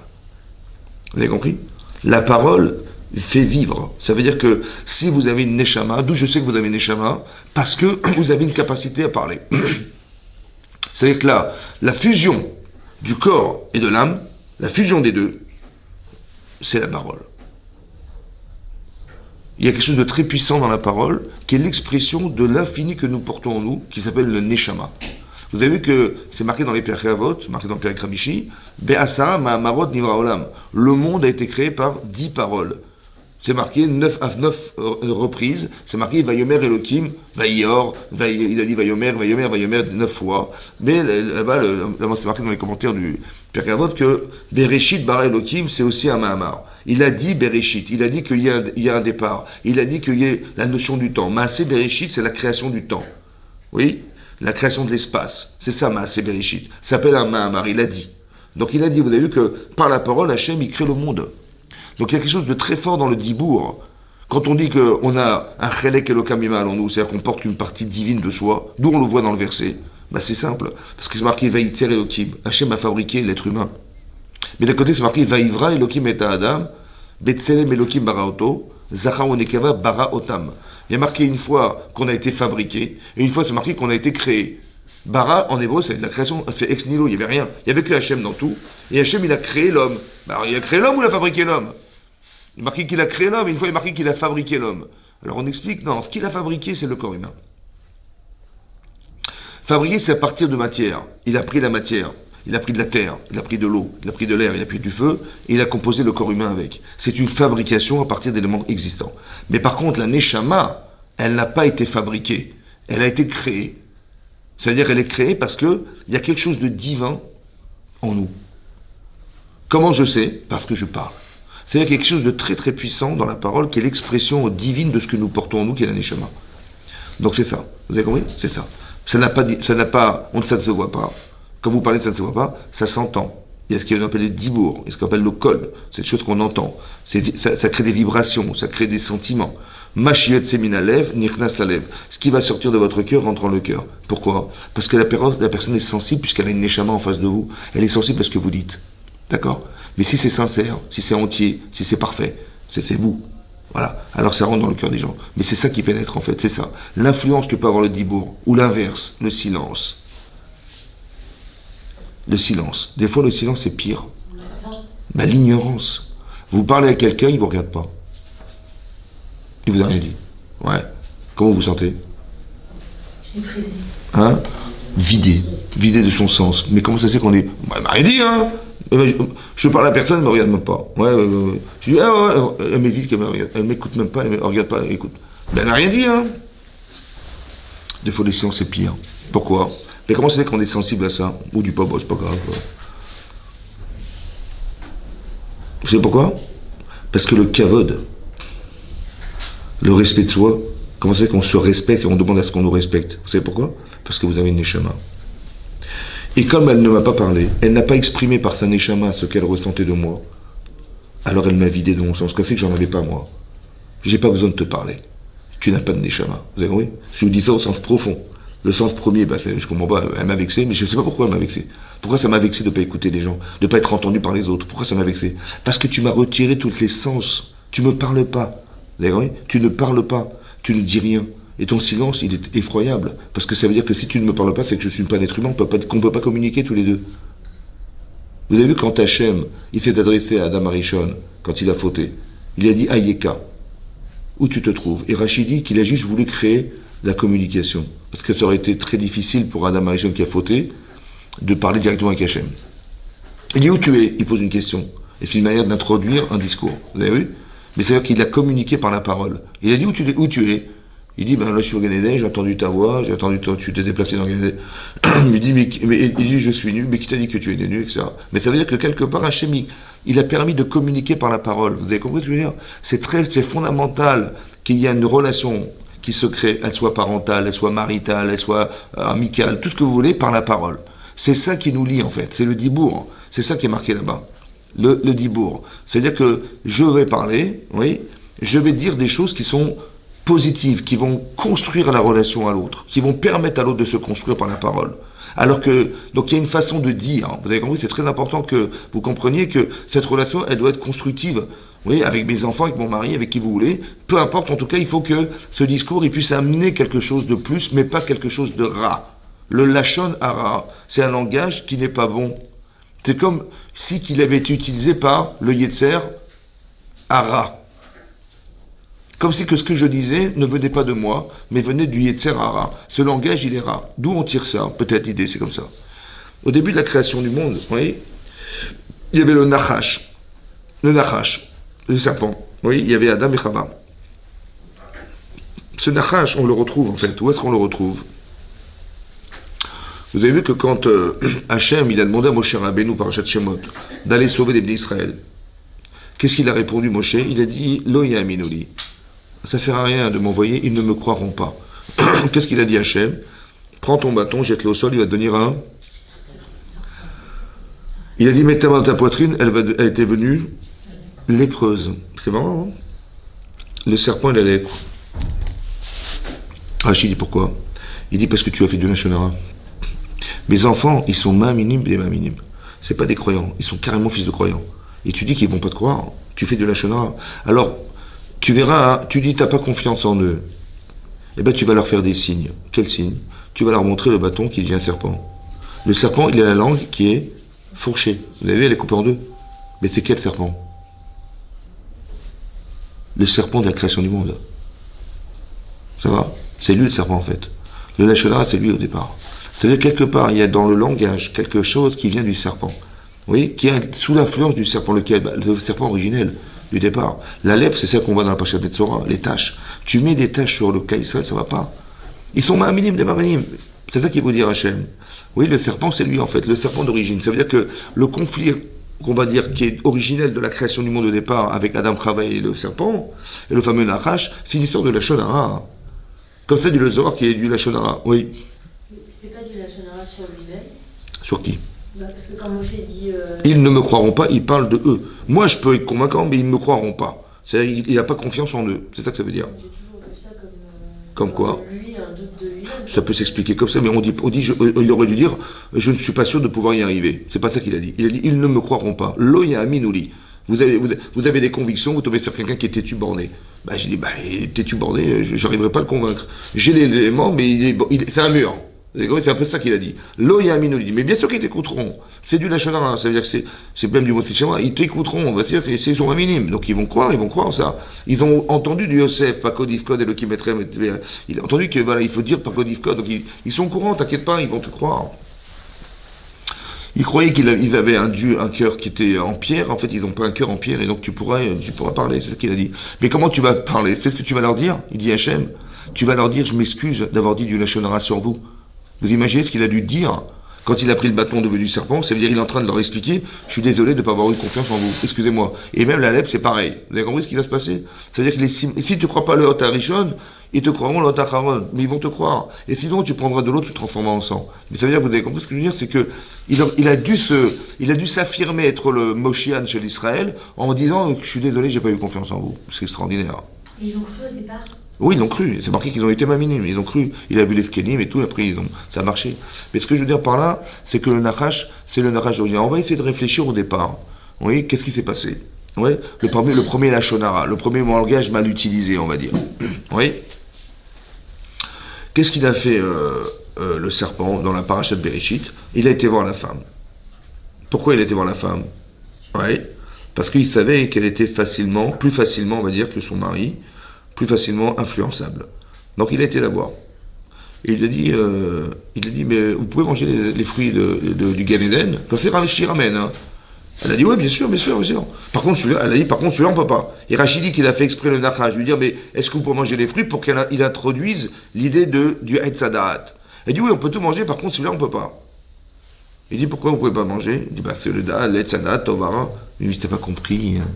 Vous avez compris? La parole fait vivre. Ça veut dire que si vous avez une neshama, d'où je sais que vous avez une neshama, parce que vous avez une capacité à parler. C'est-à-dire que là, la fusion du corps et de l'âme, la fusion des deux, c'est la parole. Il y a quelque chose de très puissant dans la parole, qui est l'expression de l'infini que nous portons en nous, qui s'appelle le neshama. Vous avez vu que c'est marqué dans les Pirkei Avot, marqué dans le Perek Rabishi, Be'asara ma'amarot nivra olam. Le monde a été créé par 10 paroles. C'est marqué 9 reprises. C'est marqué Vayomer Elohim, Vayor, il a dit Vayomer 9 fois. Mais là-bas, c'est marqué dans les commentaires du Perkei Avot que Bereshit bara Elohim, c'est aussi un Mahamar. Il a dit Bereshit, il a dit qu'il y a un départ. Il a dit qu'il y a la notion du temps. Maaseh Bereshit, c'est la création du temps. Oui? La création de l'espace. C'est ça, Maaseh Bereshit. Ça s'appelle un Mahamar, il a dit. Donc il a dit, vous avez vu que par la parole, Hachem, il crée le monde. Donc il y a quelque chose de très fort dans le dibour. Quand on dit qu'on a un Chelek Elokam Imal en nous, c'est-à-dire qu'on porte une partie divine de soi, d'où on le voit dans le verset, bah c'est simple. Parce que c'est marqué Vaïtzer Elokim. Hachem a fabriqué l'être humain. Mais d'un côté, c'est marqué Vaïvra Elokim et Adam, Betselem Elokim Baraoto, Zachar Onekava Bara Otam. Il y a marqué une fois qu'on a été fabriqué, et une fois c'est marqué qu'on a été créé. Bara, en hébreu, c'est de la création, c'est ex nihilo, il n'y avait rien. Il n'y avait que Hachem dans tout. Et Hachem, il a créé l'homme. Alors, il a créé l'homme ou il a fabriqué l'homme? Il est marqué qu'il a créé l'homme, une fois il est marqué qu'il a fabriqué l'homme. Alors on explique, non, ce qu'il a fabriqué, c'est le corps humain. Fabriquer, c'est à partir de matière. Il a pris la matière, il a pris de la terre, il a pris de l'eau, il a pris de l'air, il a pris du feu, et il a composé le corps humain avec. C'est une fabrication à partir d'éléments existants. Mais par contre, la Neshama, elle n'a pas été fabriquée, elle a été créée. C'est-à-dire qu'elle est créée parce qu'il y a quelque chose de divin en nous. Comment je sais? Parce que je parle. C'est-à-dire qu'il y a quelque chose de très très puissant dans la parole qui est l'expression divine de ce que nous portons en nous, qui est la Neshama. Donc c'est ça. Vous avez compris? C'est ça. Ça ne se voit pas. Quand vous parlez, ça ne se voit pas, ça s'entend. Il y a ce qu'on appelle le dibour, il y a ce qu'on appelle le kol, cette chose qu'on entend. Ça crée des vibrations, ça crée des sentiments. Mashiach semina lev, nichnas la lev. Ce qui va sortir de votre cœur rentre dans le cœur. Pourquoi? Parce que la personne est sensible puisqu'elle a une neshama en face de vous. Elle est sensible à ce que vous dites. D'accord? Mais si c'est sincère, si c'est entier, si c'est parfait, c'est vous. Voilà. Alors ça rentre dans le cœur des gens. Mais c'est ça qui pénètre en fait, c'est ça. L'influence que peut avoir le dibour, ou l'inverse, le silence. Le silence. Des fois, le silence est pire. Ben, l'ignorance. Vous parlez à quelqu'un, il ne vous regarde pas. Il vous a rien dit. Ouais. Comment vous vous sentez? Méprisé. Hein? Vidé. Vidé de son sens. Mais comment ça se fait qu'on est... Bah, elle m'a rien dit, hein? Je parle à personne, elle ne me regarde même pas. Ouais. Je dis, ah ouais, elle m'évite, qu'elle me regarde. Elle ne m'écoute même pas, elle ne me regarde pas, elle écoute. Ben, elle n'a rien dit, hein? Des fois, le silence est pire. Pourquoi? Mais comment c'est qu'on est sensible à ça? Ou du pas, bah, c'est pas grave. Vous savez pourquoi? Parce que le kavod, le respect de soi, comment c'est qu'on se respecte et on demande à ce qu'on nous respecte? Vous savez pourquoi? Parce que vous avez une neshama. Et comme elle ne m'a pas parlé, elle n'a pas exprimé par sa neshama ce qu'elle ressentait de moi, alors elle m'a vidé de mon sens. Comme c'est que j'en avais pas moi. J'ai pas besoin de te parler. Tu n'as pas de neshama. Vous avez compris? Je vous dis ça au sens profond. Le sens premier, bah, je comprends pas, elle m'a vexé, mais je ne sais pas pourquoi elle m'a vexé. Pourquoi ça m'a vexé de ne pas écouter les gens, de ne pas être entendu par les autres? Pourquoi ça m'a vexé? Parce que tu m'as retiré tous les sens. Tu ne me parles pas. Vous avez compris? Tu ne parles pas. Tu ne dis rien. Et ton silence, il est effroyable. Parce que ça veut dire que si tu ne me parles pas, c'est que je ne suis pas un être humain, qu'on ne peut pas communiquer tous les deux. Vous avez vu quand Hachem, il s'est adressé à Adam Arishon, quand il a fauté, il a dit Ayeka, où tu te trouves? Et Rachid dit qu'il a juste voulu créer la communication. Parce que ça aurait été très difficile pour Adam Arishon qui a fauté de parler directement avec Hachem. Il dit où tu es? Il pose une question. Et c'est une manière d'introduire un discours. Vous avez vu? Mais c'est-à-dire qu'il a communiqué par la parole. Il a dit où tu es? Il dit, ben là je suis au Gan Eden, j'ai entendu ta voix, j'ai entendu tu t'es déplacé dans le Gan Eden. Il me dit, il dit, je suis nu, mais qui t'a dit que tu étais nu, etc. Mais ça veut dire que quelque part, Hachem, il a permis de communiquer par la parole. Vous avez compris ce que je veux dire? C'est fondamental qu'il y ait une relation qui se crée, elle soit parentale, elle soit maritale, elle soit amicale, tout ce que vous voulez, par la parole. C'est ça qui nous lie en fait, c'est le dibour. C'est ça qui est marqué là-bas. Le dibour. C'est-à-dire que je vais parler, oui, je vais dire des choses qui sont positives, qui vont construire la relation à l'autre, qui vont permettre à l'autre de se construire par la parole. Alors que, donc il y a une façon de dire, vous avez compris, c'est très important que vous compreniez que cette relation, elle doit être constructive. Oui, avec mes enfants, avec mon mari, avec qui vous voulez, peu importe, en tout cas, il faut que ce discours, il puisse amener quelque chose de plus, mais pas quelque chose de rat. Le lachon hara, c'est un langage qui n'est pas bon. C'est comme si qu'il avait été utilisé par le yetzer hara. Comme si que ce que je disais ne venait pas de moi, mais venait du yetzer hara. Ce langage, il est rat. D'où on tire ça? Peut-être l'idée, c'est comme ça. Au début de la création du monde, vous voyez, il y avait le nachash. Le nachash. Le serpent. Oui, il y avait Adam et Chava. Ce Nachash, on le retrouve en fait. Où est-ce qu'on le retrouve? Vous avez vu que quand Hachem, il a demandé à Moshe Rabbeinu par Parashat Shemot d'aller sauver les Bnei Israël, qu'est-ce qu'il a répondu Moshe? Il a dit Lo yaminuli. Ça ne sert à rien de m'envoyer, ils ne me croiront pas. Qu'est-ce qu'il a dit Hachem? Prends ton bâton, jette-le au sol, il va devenir un. Il a dit mets ta main dans ta poitrine, elle était venue lépreuse. C'est marrant, hein? Le serpent, il a lèpre. Rachid dit pourquoi? Il dit parce que tu as fait du lachon hara. Mes enfants, ils sont ma'aminim des ma'aminim. C'est pas des croyants, ils sont carrément fils de croyants. Et tu dis qu'ils vont pas te croire, tu fais du lachon hara. Alors, tu verras, hein, tu dis t'as pas confiance en eux. Eh ben tu vas leur faire des signes. Quels signes? Tu vas leur montrer le bâton qui devient serpent. Le serpent, il a la langue qui est fourchée. Vous avez vu, elle est coupée en deux. Mais c'est quel serpent? Le serpent de la création du monde. Ça va? C'est lui le serpent en fait. Le lachon hara, c'est lui au départ. C'est-à-dire quelque part, il y a dans le langage quelque chose qui vient du serpent. Oui, qui est sous l'influence du serpent. Lequel? Le serpent originel du départ. La lèpre, c'est ça qu'on voit dans la Parashat Metzora, les taches. Tu mets des taches sur le cas Israël, ça va pas. Ils sont ma'aminim des ma'aminim. C'est ça qu'il faut dire Hachem. Oui, le serpent, c'est lui en fait, le serpent d'origine. Ça veut dire que le conflit qu'on va dire qui est originel de la création du monde au départ avec Adam, Chava et le serpent, et le fameux Nachash, c'est une histoire de lachon hara. Comme ça, du Zohar qui est du lachon hara. Oui. C'est pas du lachon hara sur lui-même? Sur qui? Parce que quand Moshe dit... Ils ne me croiront pas, ils parlent de eux. Moi, je peux être convaincant, mais ils ne me croiront pas. C'est-à-dire qu'il n'a pas confiance en eux. C'est ça que ça veut dire. J'ai toujours vu ça comme... Comme quoi? Lui, un doute de lui-même. Ça peut s'expliquer comme ça, mais il aurait dû dire je ne suis pas sûr de pouvoir y arriver. C'est pas ça qu'il a dit. Il a dit ils ne me croiront pas. Lo ya'aminouli. Vous avez des convictions, vous tombez sur quelqu'un qui est têtu borné. Bah, j'ai dit, têtu borné, j'arriverai pas à le convaincre. J'ai les éléments, mais c'est un mur. C'est un peu ça qu'il a dit. Lo ya'aminouli. Mais bien sûr qu'ils t'écouteront. C'est du lachon hara, ça veut dire que c'est même du mot chez moi. Ils t'écouteront, on va dire que c'est son minime. Donc ils vont croire ça. Ils ont entendu du Yosef, pas Kodifkod et le Kimetrem. Il a entendu que voilà, il faut dire pas Kodifkod. Donc ils sont au courant, t'inquiète pas, ils vont te croire. Ils croyaient qu'ils avaient un cœur qui était en pierre. En fait, ils n'ont pas un cœur en pierre, et donc tu pourras parler. C'est ce qu'il a dit. Mais comment tu vas parler? C'est ce que tu vas leur dire? Il dit Hachem. Tu vas leur dire, je m'excuse d'avoir dit du lachon hara sur vous. Vous imaginez ce qu'il a dû dire quand il a pris le bâton devenu serpent? Ça veut dire qu'il est en train de leur expliquer, je suis désolé de ne pas avoir eu confiance en vous. Excusez-moi. Et même la lèpre, c'est pareil. Vous avez compris ce qui va se passer? Ça veut dire que si tu ne crois pas le Hot Harishon, ils te croiront le Hot Acharon, mais ils vont te croire. Et sinon, tu prendras de l'eau, tu te transformeras en sang. Mais ça veut dire, vous avez compris ce que je veux dire, c'est que il a dû s'affirmer être le Moshiach chez l'Israël en disant, je suis désolé, j'ai pas eu confiance en vous. C'est extraordinaire. Et ils l'ont cru au départ? Oui, ils l'ont cru. C'est marqué qu'ils ont été ma'aminim. Ils ont cru. Il a vu les skenim et tout. Après, ça a marché. Mais ce que je veux dire par là, c'est que le Nachash, c'est le Nachash original. On va essayer de réfléchir au départ. Oui, qu'est-ce qui s'est passé? Oui, le premier lachon hara, le premier langage mal utilisé, on va dire. Oui. Qu'est-ce qu'il a fait le serpent dans la parashat Bereshit? Il a été voir la femme. Pourquoi il a été voir la femme? Oui, parce qu'il savait qu'elle était plus facilement, on va dire, que son mari, plus facilement influençable. Donc il a été la voir. Et il lui a dit, mais vous pouvez manger les fruits du Gan Eden. Quand c'est Rashi ramène, hein. Elle a dit, ouais, bien sûr, bien sûr, bien sûr. Par contre, celui-là, elle a dit, par contre, celui-là, on peut pas. Et Rachid dit qu'il a fait exprès le Nachash, lui dire, mais est-ce que vous pouvez manger les fruits pour qu'il introduise l'idée du Hetzadat. Elle dit, oui, on peut tout manger, par contre, celui-là, on peut pas. Il dit, pourquoi vous pouvez pas manger? Il dit, bah, c'est le Hetzadat, Tovara. Il dit, t'as pas compris, hein,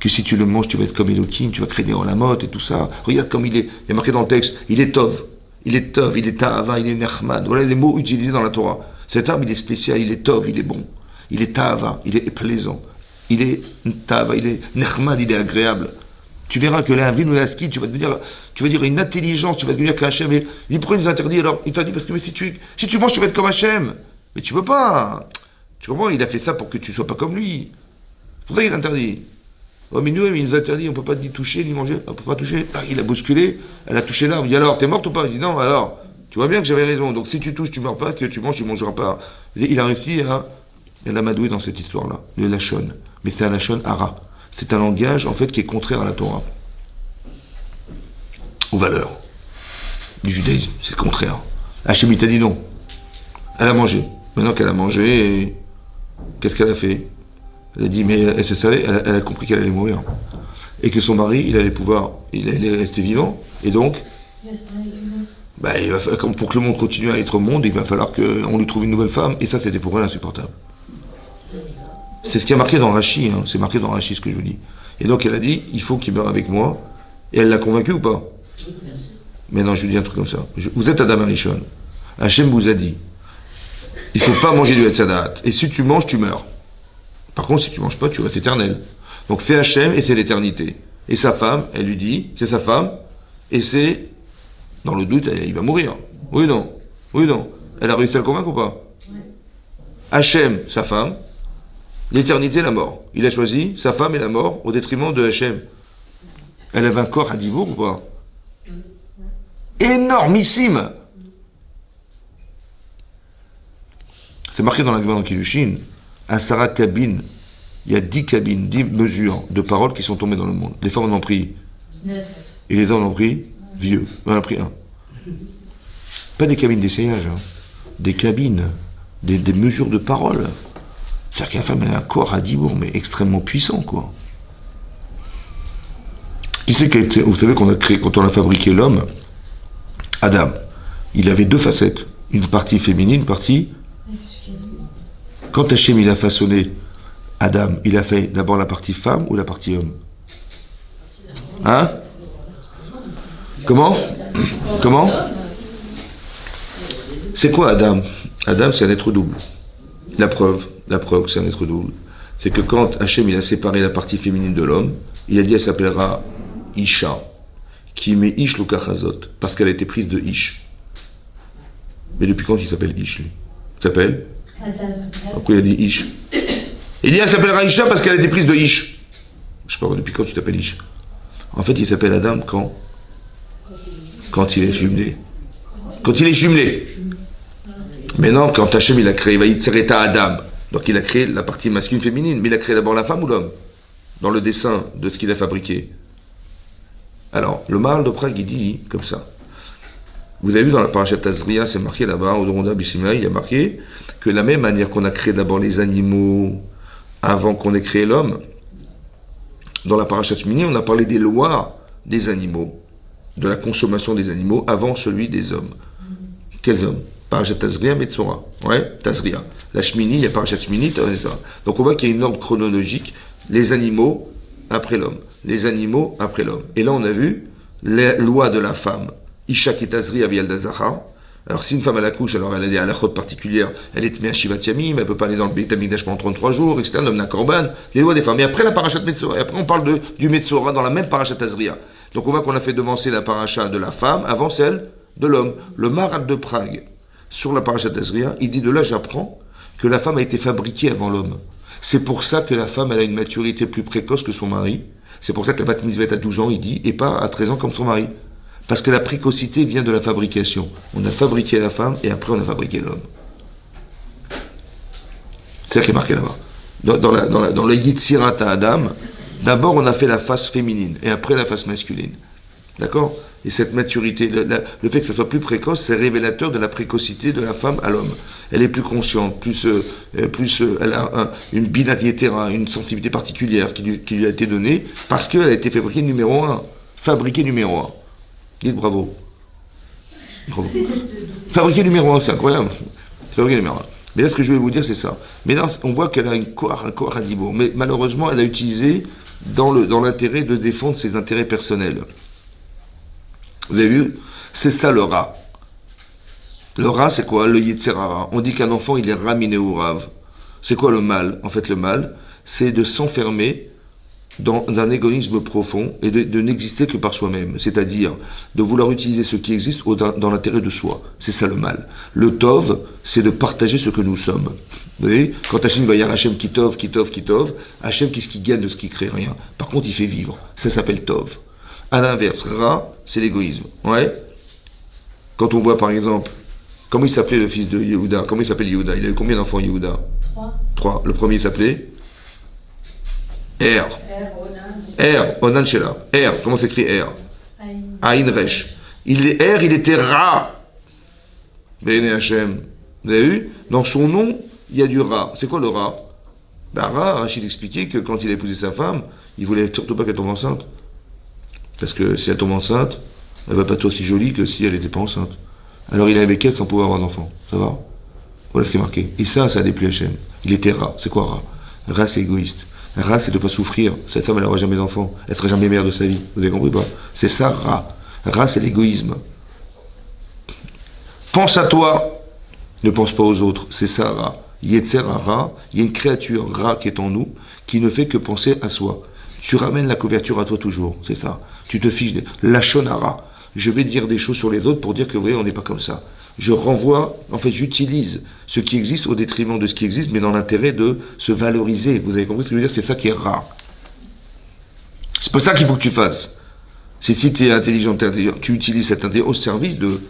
que si tu le manges, tu vas être comme Elohim, tu vas créer des Olamot et tout ça. Regarde comme il est. Il y a marqué dans le texte, il est Tov, il est Ta'ava, il est Nechmad. Voilà les mots utilisés dans la Torah. Cet arbre, il est spécial, il est Tov, il est bon. Il est Ta'ava, il est plaisant. Il est Ta'ava, il est Nechmad, il est agréable. Tu verras que là, Vin ou Laski, tu vas dire une intelligence, tu vas devenir qu'Hachem. Il dit, pourquoi il nous interdit alors? Il t'a dit, parce que mais si tu manges, tu vas être comme Hachem. Mais tu peux pas. Tu comprends? Il a fait ça pour que tu sois pas comme lui. C'est pour ça qu'il interdit. Oh, mais nous, il nous interdit, on ne peut pas ni toucher, ni manger, on ne peut pas toucher. Ah, il a bousculé, elle a touché l'arbre. Il dit alors, t'es morte ou pas? Il dit non, alors, tu vois bien que j'avais raison. Donc si tu touches, tu ne meurs pas, que tu manges, tu ne mangeras pas. Il a réussi à l'amadouer dans cette histoire-là, le lachon. Mais c'est un lachon hara. C'est un langage, en fait, qui est contraire à la Torah. Aux valeurs du judaïsme. C'est le contraire. Hachem, il t'a dit non. Elle a mangé. Maintenant qu'elle a mangé, qu'est-ce qu'elle a fait? Elle a dit, mais elle se savait, elle a compris qu'elle allait mourir. Et que son mari, il allait rester vivant. Et donc, bah, pour que le monde continue à être monde, il va falloir qu'on lui trouve une nouvelle femme. Et ça, c'était pour elle insupportable. C'est ce qui a marqué dans Rachi, hein. C'est marqué dans Rachi ce que je vous dis. Et donc, elle a dit, il faut qu'il meure avec moi. Et elle l'a convaincu ou pas? Mais non, je lui dis un truc comme ça. Vous êtes Adam Arishon. Hachem vous a dit, il ne faut pas manger du Hetzadat. Et si tu manges, tu meurs. Par contre, si tu ne manges pas, tu restes éternel. Donc c'est Hachem et c'est l'éternité. Et sa femme, elle lui dit, c'est sa femme, et c'est, dans le doute, il va mourir. Oui ou non? Oui ou non? Elle a réussi à le convaincre ou pas? Hachem, sa femme, l'éternité, la mort. Il a choisi sa femme et la mort au détriment de Hachem. Elle avait un corps à divour ou pas? Énormissime! C'est marqué dans la Gemara dans Kiddushin. Un Sarah cabine, il y a 10 cabines, 10 mesures de paroles qui sont tombées dans le monde. Les femmes en ont pris 9. Et les hommes en ont pris vieux. On en a pris 1. Pas des cabines d'essayage, hein. Des cabines, des mesures de paroles. C'est-à-dire que la femme, elle a un corps à dibour, mais extrêmement puissant, quoi. Vous savez qu'on a créé, quand on a fabriqué l'homme, Adam, il avait 2 facettes. Une partie féminine, une partie... Quand Hachem il a façonné Adam, il a fait d'abord la partie femme ou la partie homme? Hein? Comment? C'est quoi Adam? Adam, c'est un être double. La preuve que c'est un être double, c'est que quand Hachem il a séparé la partie féminine de l'homme, il a dit elle s'appellera Isha, qui met Ish Lukachazot, parce qu'elle a été prise de Ish. Mais depuis quand il s'appelle Ish, lui? Il s'appelle? Pourquoi il a dit Ish? Il dit elle s'appellera Isha parce qu'elle a été prise de Ish. Je sais pas, depuis quand tu t'appelles Ish? En fait, il s'appelle Adam quand il est jumelé. Quand il est jumelé. Mais non, quand Hachem il a créé, il s'arrête à Adam. Donc il a créé la partie masculine féminine, mais il a créé d'abord la femme ou l'homme dans le dessin de ce qu'il a fabriqué. Alors, le Maharal de Prague, il dit comme ça. Vous avez vu dans la parashat Tazria, c'est marqué là-bas, au Doronda Bissimai, il y a marqué que de la même manière qu'on a créé d'abord les animaux avant qu'on ait créé l'homme, dans la parashat Shmini, on a parlé des lois des animaux, de la consommation des animaux avant celui des hommes. Quels hommes? Parashat Tazria, Metzora. Ouais, Tazria. La Shmini, il y a parashat Shmini, etc. Donc on voit qu'il y a une ordre chronologique, les animaux après l'homme, les animaux après l'homme. Et là on a vu les lois de la femme. Isha Ketazri Avial Dazahar. Alors, si une femme elle accouche, alors elle a des halakhot particulières, elle est tmea Shivat Yamim, elle peut pas aller dans le Beit HaMikdash pendant 33 jours, etc. L'homme n'a korban, les lois des femmes. Et après la parashat Metzora, et après on parle du Metzora dans la même parashat Tazria. Donc on voit qu'on a fait devancer la parashat de la femme avant celle de l'homme. Le Maharal de Prague, sur la parashat Tazria, il dit de là j'apprends que la femme a été fabriquée avant l'homme. C'est pour ça que la femme elle a une maturité plus précoce que son mari. C'est pour ça que la bat mitzvah à 12 ans, il dit, et pas à 13 ans comme son mari. Parce que la précocité vient de la fabrication. On a fabriqué la femme et après on a fabriqué l'homme. C'est ça qui est marqué là-bas. Dans le Yitzhirat à Adam, d'abord on a fait la face féminine et après la face masculine. D'accord? Et cette maturité, le fait que ça soit plus précoce, c'est révélateur de la précocité de la femme à l'homme. Elle est plus consciente, elle a une binatité, une sensibilité particulière qui lui a été donnée parce qu'elle a été fabriquée numéro un. Fabriquée numéro un. Dites bravo. Bravo. Fabriquée numéro un, c'est incroyable. Fabriquée numéro un. Mais là, ce que je vais vous dire, c'est ça. Mais là, on voit qu'elle a un corps à Dibour. Mais malheureusement, elle a utilisé dans l'intérêt de défendre ses intérêts personnels. Vous avez vu? C'est ça le rat. Le rat, c'est quoi? Le Yetzerara. On dit qu'un enfant, il est raminé ou rave. C'est quoi le mal? En fait, le mal, c'est de s'enfermer dans un égoïsme profond et de n'exister que par soi-même. C'est-à-dire de vouloir utiliser ce qui existe dans l'intérêt de soi. C'est ça le mal. Le tov, c'est de partager ce que nous sommes. Vous voyez? Quand Hachem va y avoir Hachem qui tov, Hachem, qu'est-ce qu'il gagne de ce qui crée? Rien. Par contre, il fait vivre. Ça s'appelle tov. À l'inverse, Ra, c'est l'égoïsme. Ouais. Quand on voit par exemple, comment il s'appelait le fils de Yehuda? Comment il s'appelle Yehuda? Il a eu combien d'enfants Yehuda? 3. Le premier il s'appelait Onan Shela. Comment s'écrit Er? Aïn Resh. Il était Ra. Béné Hachem. Vous avez vu? Dans son nom, il y a du Ra. C'est quoi le Ra? Ra, Rachid expliquait que quand il a épousé sa femme, il voulait surtout pas qu'elle tombe enceinte. Parce que si elle tombe enceinte, elle va pas être aussi jolie que si elle n'était pas enceinte. Alors il est avec elle sans pouvoir avoir d'enfant. Ça va? Voilà ce qui est marqué. Et ça a déplu Hachem. Il était Ra. C'est quoi Ra? Ra, c'est égoïste. Ra, c'est de ne pas souffrir. Cette femme, elle n'aura jamais d'enfant. Elle ne sera jamais mère de sa vie. Vous avez compris pas? C'est ça, Ra. Ra, c'est l'égoïsme. Pense à toi. Ne pense pas aux autres. C'est ça, Ra. Yetzer Ra. Il y a une créature, Ra, qui est en nous, qui ne fait que penser à soi. Tu ramènes la couverture à toi toujours. C'est ça. Tu te fiches. La Shonara. Je vais dire des choses sur les autres pour dire que, vous voyez, on n'est pas comme ça. Je renvoie, en fait, j'utilise ce qui existe au détriment de ce qui existe, mais dans l'intérêt de se valoriser. Vous avez compris ce que je veux dire? C'est ça qui est rare. C'est pas ça qu'il faut que tu fasses. C'est si tu es intelligent, tu utilises cette intelligence au service de,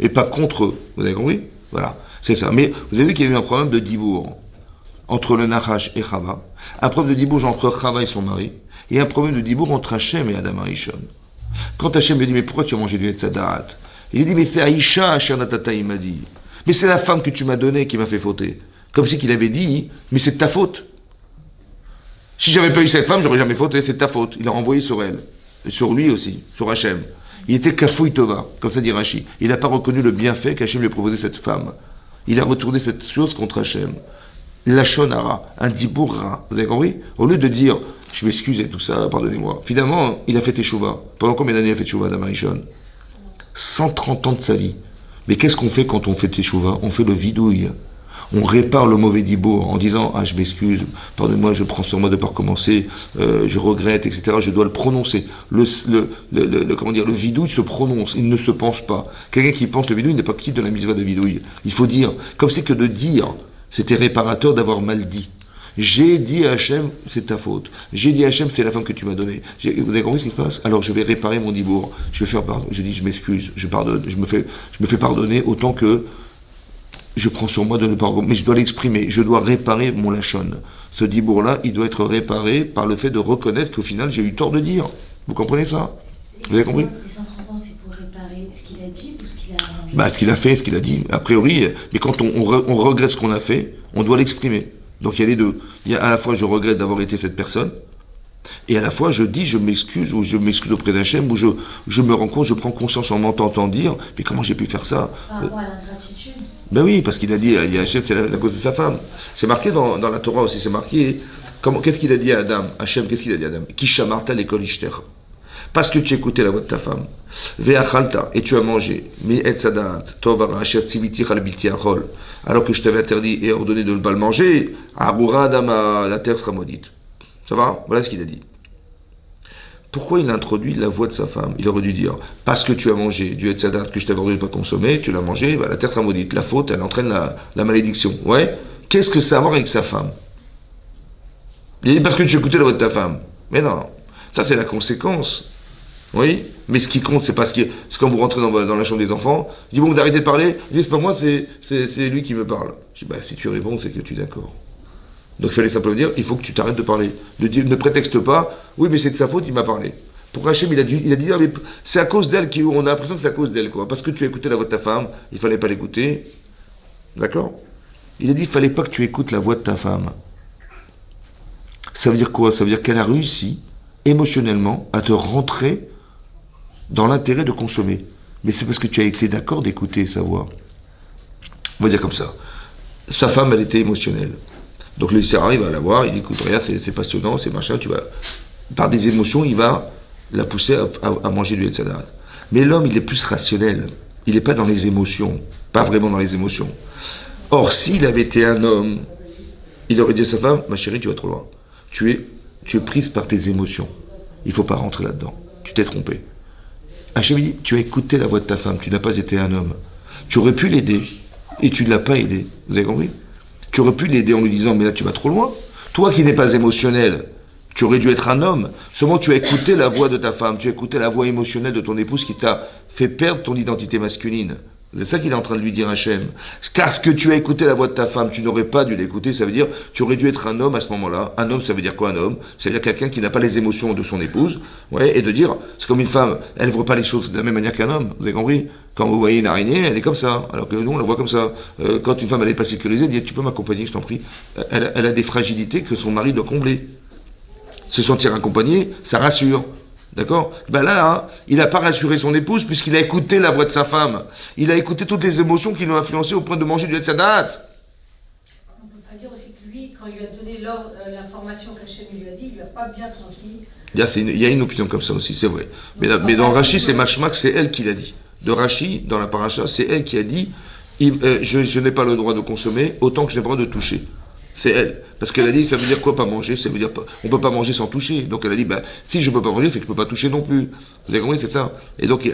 et pas contre eux. Vous avez compris? Voilà. C'est ça. Mais vous avez vu qu'il y a eu un problème de dibour entre le Nachash et Chava, un problème de dibour entre Chava et son mari, et un problème de dibour entre Hachem et Adam Arishon. Quand Hachem lui dit, mais pourquoi tu as mangé du Etzadat? Il dit, mais c'est Aïcha, Asher Natata, il m'a dit. Mais c'est la femme que tu m'as donnée qui m'a fait fauter. Comme si qu'il avait dit, mais c'est de ta faute. Si j'avais pas eu cette femme, j'aurais jamais fauté, c'est de ta faute. Il a renvoyé sur elle. Et sur lui aussi, sur Hachem. Il était Kafouï Tova, comme ça dit Rashi. Il n'a pas reconnu le bienfait qu'Hachem lui a proposé cette femme. Il a retourné cette chose contre Hachem. Lachonara, un dibourra. Vous avez compris? Au lieu de dire, je m'excuse et tout ça, pardonnez-moi. Finalement, il a fait Teshuvah. Pendant combien d'années il a fait Teshuvah d'Amarishon? 130 ans de sa vie. Mais qu'est-ce qu'on fait quand on fait Teshuvah? On fait le vidouille. On répare le mauvais dibour en disant, ah, je m'excuse, pardonnez-moi, je prends sur moi de ne pas recommencer, je regrette, etc. Je dois le prononcer. Comment dire, le vidouille se prononce, il ne se pense pas. Quelqu'un qui pense le vidouille n'est pas quitte de la mitzvah de vidouille. Il faut dire, comme c'est que de dire, c'était réparateur d'avoir mal dit. J'ai dit à Hachem, c'est ta faute. J'ai dit à Hachem, c'est la femme que tu m'as donnée. Vous avez compris ce qui se passe? Alors je vais réparer mon dibour. Je vais faire pardon. Je dis, je m'excuse, je pardonne. Je me fais pardonner autant que je prends sur moi de ne pas... Mais je dois l'exprimer. Je dois réparer mon lachon. Ce dibour-là, il doit être réparé par le fait de reconnaître qu'au final, j'ai eu tort de dire. Vous comprenez ça? Vous avez compris? Les 130 ans, c'est pour réparer ce qu'il a dit ou ce qu'il a arrangé? Bah, ce qu'il a fait, ce qu'il a dit. A priori, mais quand on regrette ce qu'on a fait, on doit l'exprimer. Donc il y a les deux. Il y a à la fois je regrette d'avoir été cette personne, et à la fois je dis je m'excuse, ou je m'excuse auprès d'Hachem, ou je me rends compte, je prends conscience en m'entendant dire, mais comment j'ai pu faire ça? Par rapport à l'ingratitude. Ben oui, parce qu'il a dit Hachem, c'est la cause de sa femme. C'est marqué dans la Torah aussi, c'est marqué. Qu'est-ce qu'il a dit à Adam? Hachem, qu'est-ce qu'il a dit à Adam? Kishamarta l'école ishter. Parce que tu écoutais la voix de ta femme. Ve'achalta, et tu as mangé. Mi etzadat, tovara, asher tziviti chalbilti achol. Alors que je t'avais interdit et ordonné de ne pas le manger, arura adama, la terre sera maudite. Ça va? Voilà ce qu'il a dit. Pourquoi il a introduit la voix de sa femme? Il aurait dû dire, parce que tu as mangé du etzadat que je t'avais ordonné de ne pas consommer, tu l'as mangé, bah, la terre sera maudite. La faute, elle entraîne la malédiction. Ouais? Qu'est-ce que ça a à voir avec sa femme? Il dit, parce que tu écoutais la voix de ta femme. Mais non, ça c'est la conséquence. Oui, mais ce qui compte, c'est pas ce qui est. C'est quand vous rentrez dans la chambre des enfants, il dit bon, vous arrêtez de parler. Il dit c'est pas moi, c'est lui qui me parle. Je dis bah si tu réponds, c'est que tu es d'accord. Donc il fallait simplement dire, il faut que tu t'arrêtes de parler. Ne prétexte pas, oui, mais c'est de sa faute, il m'a parlé. Pour Hachem, il a dit, ah, mais c'est à cause d'elle qu'on a l'impression que c'est à cause d'elle, quoi. Parce que tu as écouté la voix de ta femme, il fallait pas l'écouter. D'accord? Il a dit, il fallait pas que tu écoutes la voix de ta femme. Ça veut dire quoi? Ça veut dire qu'elle a réussi, émotionnellement, à te rentrer dans l'intérêt de consommer. Mais c'est parce que tu as été d'accord d'écouter sa voix. On va dire comme ça. Sa femme, elle était émotionnelle. Donc le Sarah, il va la voir, il dit, écoute, regarde, c'est passionnant, c'est machin, tu vas... Par des émotions, il va la pousser à manger du Etzadat. Mais l'homme, il est plus rationnel. Il n'est pas dans les émotions. Pas vraiment dans les émotions. Or, s'il avait été un homme, il aurait dit à sa femme, ma chérie, tu vas trop loin. Tu es prise par tes émotions. Il ne faut pas rentrer là-dedans. Tu t'es trompé. Hachem dit, tu as écouté la voix de ta femme, tu n'as pas été un homme. Tu aurais pu l'aider, et tu ne l'as pas aidé. Vous avez compris? Tu aurais pu l'aider en lui disant, mais là tu vas trop loin. Toi qui n'es pas émotionnel, tu aurais dû être un homme. Seulement tu as écouté la voix de ta femme, tu as écouté la voix émotionnelle de ton épouse qui t'a fait perdre ton identité masculine. C'est ça qu'il est en train de lui dire Hachem. Car que tu as écouté la voix de ta femme, tu n'aurais pas dû l'écouter, ça veut dire tu aurais dû être un homme à ce moment-là. Un homme, ça veut dire quoi un homme? Ça veut dire quelqu'un qui n'a pas les émotions de son épouse, ouais, et de dire, c'est comme une femme, elle ne voit pas les choses de la même manière qu'un homme, vous avez compris? Quand vous voyez une araignée, elle est comme ça, alors que nous on la voit comme ça. Quand une femme elle n'est pas sécurisée, elle dit tu peux m'accompagner, je t'en prie. Elle a des fragilités que son mari doit combler. Se sentir accompagné, ça rassure. D'accord? Ben là, hein, il n'a pas rassuré son épouse puisqu'il a écouté la voix de sa femme. Il a écouté toutes les émotions qui l'ont influencé au point de manger du Etzadat. On ne peut pas dire aussi que lui, quand il lui a donné l'information qu'Hachem lui a dit, il ne lui a pas bien transmis. Il y a une opinion comme ça aussi, c'est vrai. Mais dans Rashi, c'est Mashmak, c'est elle qui l'a dit. De Rashi, dans la paracha, c'est elle qui a dit je n'ai pas le droit de consommer autant que je n'ai pas le droit de toucher. C'est elle. Parce qu'elle a dit, ça veut dire quoi pas manger? Ça veut dire on peut pas manger sans toucher. Donc elle a dit, si je peux pas manger, c'est que je peux pas toucher non plus. Vous avez compris, c'est ça. Et donc,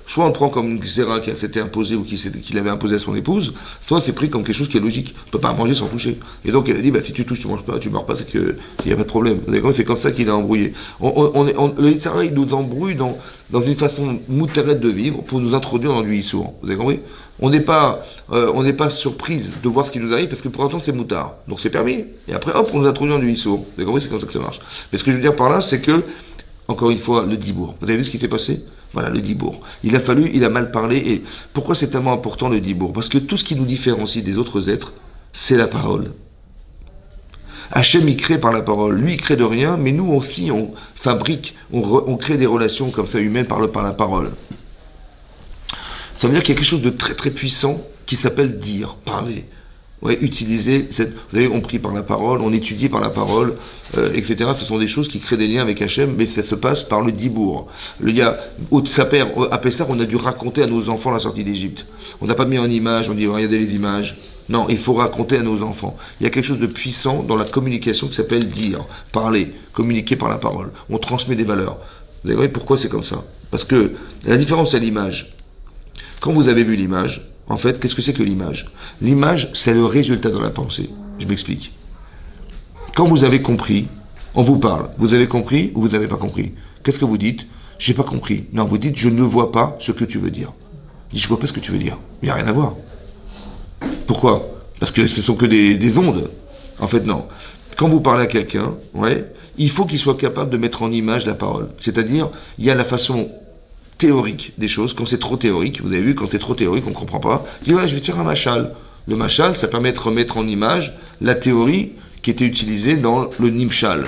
soit on prend comme une xéra qui s'était imposée ou qu'il avait imposé à son épouse, soit c'est pris comme quelque chose qui est logique. On peut pas manger sans toucher. Et donc elle a dit, si tu touches, tu manges pas, tu meurs pas, c'est qu'il n'y a pas de problème. Vous avez compris, c'est comme ça qu'il a embrouillé. Le Yitzhara, il nous embrouille dans une façon moutarette de vivre pour nous introduire dans du Issour. Vous avez compris? On n'est pas surprise de voir ce qui nous arrive parce que pour autant c'est moutard. Donc c'est permis. Et après, hop, on nous introduit dans du Issour. Vous avez compris? C'est comme ça que ça marche. Mais ce que je veux dire par là, c'est que, encore une fois, le dibour. Vous avez vu ce qui s'est passé? Voilà, le dibour. Il a mal parlé. Et pourquoi c'est tellement important le dibour? Parce que tout ce qui nous différencie des autres êtres, c'est la parole. Hachem, il crée par la parole. Lui, il crée de rien, mais nous aussi, on fabrique, on crée des relations comme ça humaines par la parole. Ça veut dire qu'il y a quelque chose de très très puissant qui s'appelle dire, parler. Ouais, utiliser, vous savez, on prie par la parole, on étudie par la parole, etc. Ce sont des choses qui créent des liens avec Hachem, mais ça se passe par le dibour. À Pessah, on a dû raconter à nos enfants la sortie d'Égypte. On n'a pas mis en image, on dit regardez les images. Non, il faut raconter à nos enfants. Il y a quelque chose de puissant dans la communication qui s'appelle dire, parler, communiquer par la parole. On transmet des valeurs. Vous savez pourquoi c'est comme ça? Parce que la différence à l'image. Quand vous avez vu l'image, en fait, qu'est-ce que c'est que l'image? L'image, c'est le résultat de la pensée. Je m'explique. Quand vous avez compris, on vous parle. Vous avez compris ou vous n'avez pas compris? Qu'est-ce que vous dites? J'ai pas compris. Non, vous dites, je ne vois pas ce que tu veux dire. Je dis, je vois pas ce que tu veux dire. Il n'y a rien à voir. Pourquoi? Parce que ce sont que des ondes. En fait, non. Quand vous parlez à quelqu'un, ouais, il faut qu'il soit capable de mettre en image la parole. C'est-à-dire, il y a la façon théorique des choses. Quand c'est trop théorique, vous avez vu, quand c'est trop théorique, on ne comprend pas. Je dis, ouais, je vais te faire un machal. Le machal, ça permet de remettre en image la théorie qui était utilisée dans le nimshal.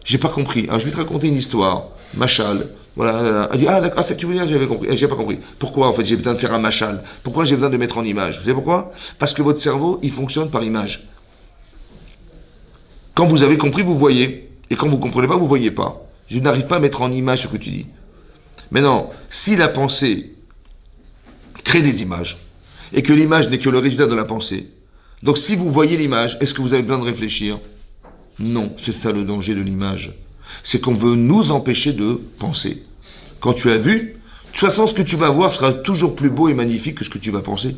J'ai pas compris. Alors, je vais te raconter une histoire. Machal. Voilà. Elle dit, ah, d'accord, c'est ce que tu veux dire, j'avais compris. J'ai pas compris. Pourquoi, en fait, j'ai besoin de faire un machal? Pourquoi j'ai besoin de mettre en image? Vous savez pourquoi? Parce que votre cerveau, il fonctionne par image. Quand vous avez compris, vous voyez. Et quand vous ne comprenez pas, vous ne voyez pas. Je n'arrive pas à mettre en image ce que tu dis. Maintenant, si la pensée crée des images, et que l'image n'est que le résultat de la pensée, donc si vous voyez l'image, est-ce que vous avez besoin de réfléchir? Non, c'est ça le danger de l'image. C'est qu'on veut nous empêcher de penser. Quand tu as vu, de toute façon, ce que tu vas voir sera toujours plus beau et magnifique que ce que tu vas penser.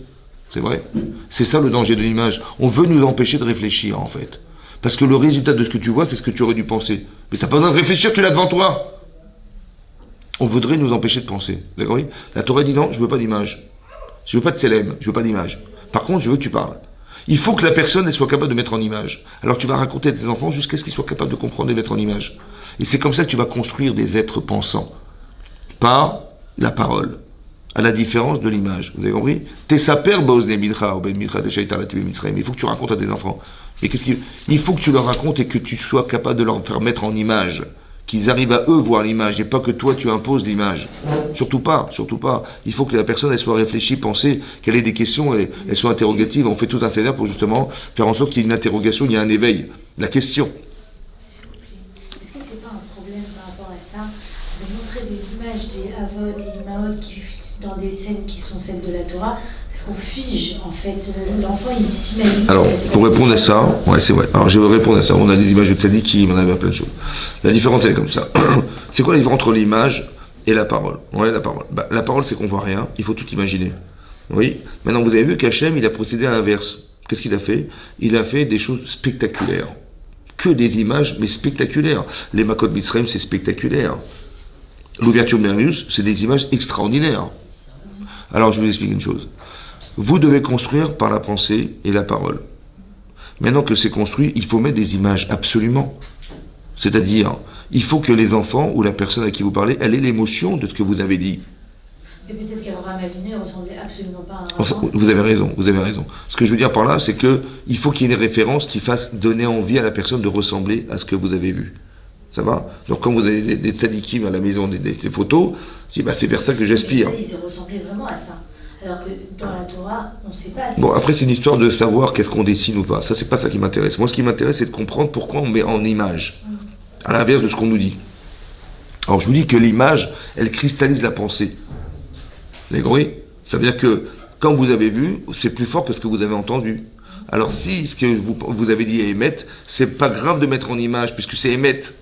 C'est vrai. C'est ça le danger de l'image. On veut nous empêcher de réfléchir, en fait. Parce que le résultat de ce que tu vois, c'est ce que tu aurais dû penser. Mais tu n'as pas besoin de réfléchir, tu l'as devant toi. On voudrait nous empêcher de penser. D'accord? La Torah dit non, je veux pas d'image. Je veux pas de célèbre, je veux pas d'image. Par contre, je veux que tu parles. Il faut que la personne elle soit capable de mettre en image. Alors tu vas raconter à tes enfants jusqu'à ce qu'ils soient capables de comprendre et de mettre en image. Et c'est comme ça que tu vas construire des êtres pensants. Par la parole. À la différence de l'image. Vous avez compris? Il faut que tu racontes à tes enfants. Et il faut que tu leur racontes et que tu sois capable de leur faire mettre en image. Qu'ils arrivent à eux voir l'image et pas que toi tu imposes l'image. Surtout pas, surtout pas. Il faut que la personne elle soit réfléchie, pensée, qu'elle ait des questions, elle soit interrogative. On fait tout un scénario pour justement faire en sorte qu'il y ait une interrogation, il y a un éveil. La question. S'il vous plaît, est-ce que c'est pas un problème par rapport à ça de montrer des images des Havot et Imaot qui dans des scènes qui sont celles de la Torah, parce qu'on fige en fait l'enfant, il s'imagine. Alors, pour répondre à ça, ouais, c'est vrai. Alors, je vais répondre à ça. On a des images de tzadikim, on a plein de choses. La différence, elle est comme ça. C'est quoi la différence entre l'image et la parole? Ouais, la parole. Bah, la parole, c'est qu'on voit rien. Il faut tout imaginer. Oui. Maintenant, vous avez vu qu'Hachem, il a procédé à l'inverse. Qu'est-ce qu'il a fait? Il a fait des choses spectaculaires. Que des images, mais spectaculaires. Les Makot Mitzrayim, c'est spectaculaire. L'ouverture de Mermius, c'est des images extraordinaires. Alors, je vais vous expliquer une chose. Vous devez construire par la pensée et la parole. Maintenant que c'est construit, il faut mettre des images, absolument. C'est-à-dire, il faut que les enfants ou la personne à qui vous parlez, elle ait l'émotion de ce que vous avez dit. Mais peut-être qu'Abraham Avinu ne ressemblait absolument pas à un enfant. Vous avez raison, vous avez raison. Ce que je veux dire par là, c'est que il faut qu'il y ait des références qui fassent donner envie à la personne de ressembler à ce que vous avez vu. Ça va? Donc quand vous avez des tzadikim à la maison, des photos, je dis, bah, c'est vers ça que j'aspire. Ils ressemblaient vraiment à ça. Alors que dans la Torah, on ne sait pas. Bon, après, c'est une histoire de savoir qu'est-ce qu'on dessine ou pas. Ça, c'est pas ça qui m'intéresse. Moi, ce qui m'intéresse, c'est de comprendre pourquoi on met en image. À l'inverse de ce qu'on nous dit. Alors, je vous dis que l'image, elle cristallise la pensée. Vous avez compris? Ça veut dire que, quand vous avez vu, c'est plus fort que ce que vous avez entendu. Alors, si ce que vous avez dit est émettre, c'est pas grave de mettre en image, puisque c'est émettre.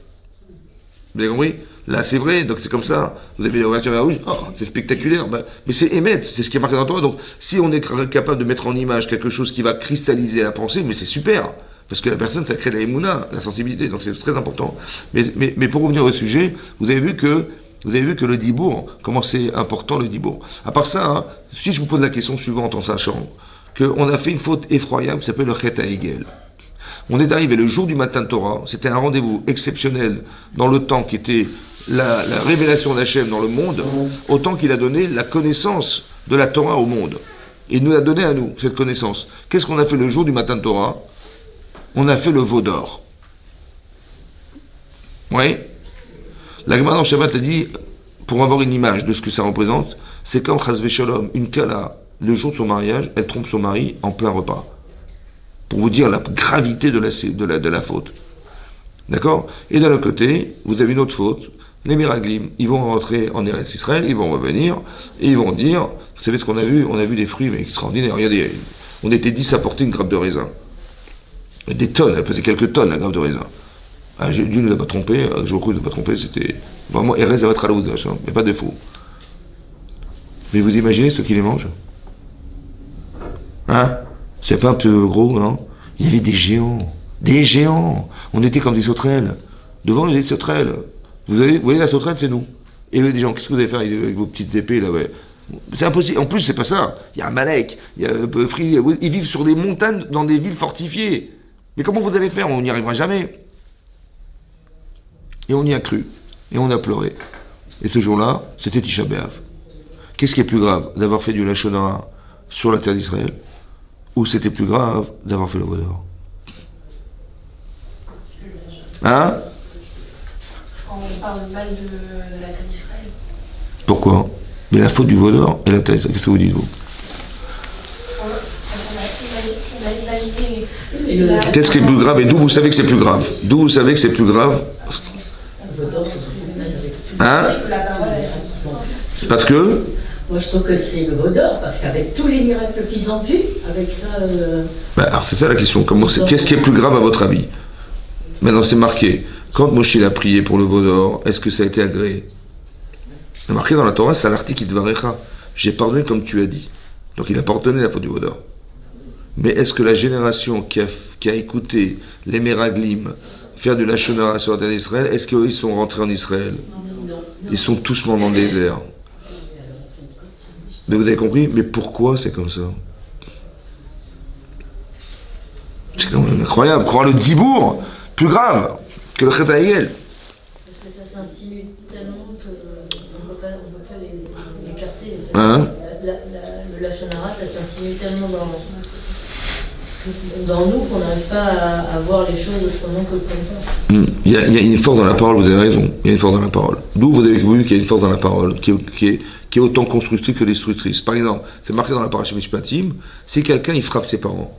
Vous avez compris? Là, c'est vrai, donc c'est comme ça. Vous avez la voiture vers rouge, oh, c'est spectaculaire. Ben, mais c'est émettre, c'est ce qui est marqué dans toi. Donc, si on est capable de mettre en image quelque chose qui va cristalliser la pensée, mais c'est super. Parce que la personne, ça crée la émouna, la sensibilité. Donc, c'est très important. Mais pour revenir au sujet, vous avez vu que le dibour, comment c'est important le dibour. À part ça, hein, si je vous pose la question suivante en sachant qu'on a fait une faute effroyable qui s'appelle le Chet HaEgel. On est arrivé le jour du matin de Torah, c'était un rendez-vous exceptionnel dans le temps qui était la révélation d'Hachem dans le monde, autant qu'il a donné la connaissance de la Torah au monde. Il nous a donné à nous, cette connaissance. Qu'est-ce qu'on a fait le jour du matin de Torah? On a fait le veau d'or. Oui. La Gemara dans Shabbat a dit, pour avoir une image de ce que ça représente, c'est comme Chazvé Shalom, une kala, le jour de son mariage, elle trompe son mari en plein repas. Pour vous dire la gravité de la faute. D'accord? Et d'un autre côté, vous avez une autre faute. Les miraglim, ils vont rentrer en Eretz Israël, ils vont revenir, et ils vont dire, vous savez ce qu'on a vu? On a vu des fruits mais extraordinaires. Regardez, on était 10 à porter une grappe de raisin. Des tonnes, elle pesait quelques tonnes, la grappe de raisin. Ah, Dieu ne l'a pas trompé, je crois qu'il ne l'a pas trompé, c'était vraiment Erez Avat Ralaout Vache, hein, mais pas de faux. Mais vous imaginez ceux qui les mangent? Hein? C'est pas un peu gros, non? Il y avait des géants. Des géants! On était comme des sauterelles. Devant, il y avait des sauterelles. Vous voyez, la sauterelle, c'est nous. Et les gens, qu'est-ce que vous allez faire avec vos petites épées, là, ouais? C'est impossible. En plus, c'est pas ça. Il y a un Malek, il y a un Free. Ils vivent sur des montagnes, dans des villes fortifiées. Mais comment vous allez faire? On n'y arrivera jamais. Et on y a cru. Et on a pleuré. Et ce jour-là, c'était Tisha B'Av. Qu'est-ce qui est plus grave? D'avoir fait du Lachon Hara sur la terre d'Israël? Ou c'était plus grave d'avoir fait le veau d'or? Hein? On parle mal de la terre d'Israël. Pourquoi? Mais la faute du veau d'or et la terre d'Israël, qu'est-ce que vous dites, vous? On a imaginé. Qu'est-ce qui est plus grave? Et d'où vous savez que c'est plus grave? D'où vous savez que c'est plus grave? Hein? Parce que? Moi, je trouve que c'est le veau d'or, parce qu'avec tous les miracles qu'ils ont vus, avec ça... Alors, c'est ça la question. Qu'est-ce qui est plus grave à votre avis? Maintenant, c'est marqué. Quand Moshe a prié pour le veau d'or, est-ce que ça a été agréé? C'est marqué dans la Torah, c'est l'article Idvarecha. J'ai pardonné comme tu as dit. Donc, il a pardonné la faute du veau d'or. Mais est-ce que la génération qui a écouté les Meraglim faire de la Lachon Hara sur la terre d'Israël, est-ce qu'ils sont rentrés en Israël? Ils sont tous morts dans le désert. Mais vous avez compris? Mais pourquoi c'est comme ça? C'est quand même incroyable. Croire le Dzibour, plus grave que le Chet Ha'egel. Parce que ça s'insinue tellement qu'on ne peut pas l'écarter. Hein? Le Lachon Hara, ça s'insinue tellement dans nous qu'on n'arrive pas à voir les choses autrement que comme ça. Il y a une force dans la parole, vous avez raison. Il y a une force dans la parole. D'où vous avez vu qu'il y a une force dans la parole qui est autant constructrice que destructrice. Par exemple, c'est marqué dans la paracha Mishpatim, si quelqu'un il frappe ses parents,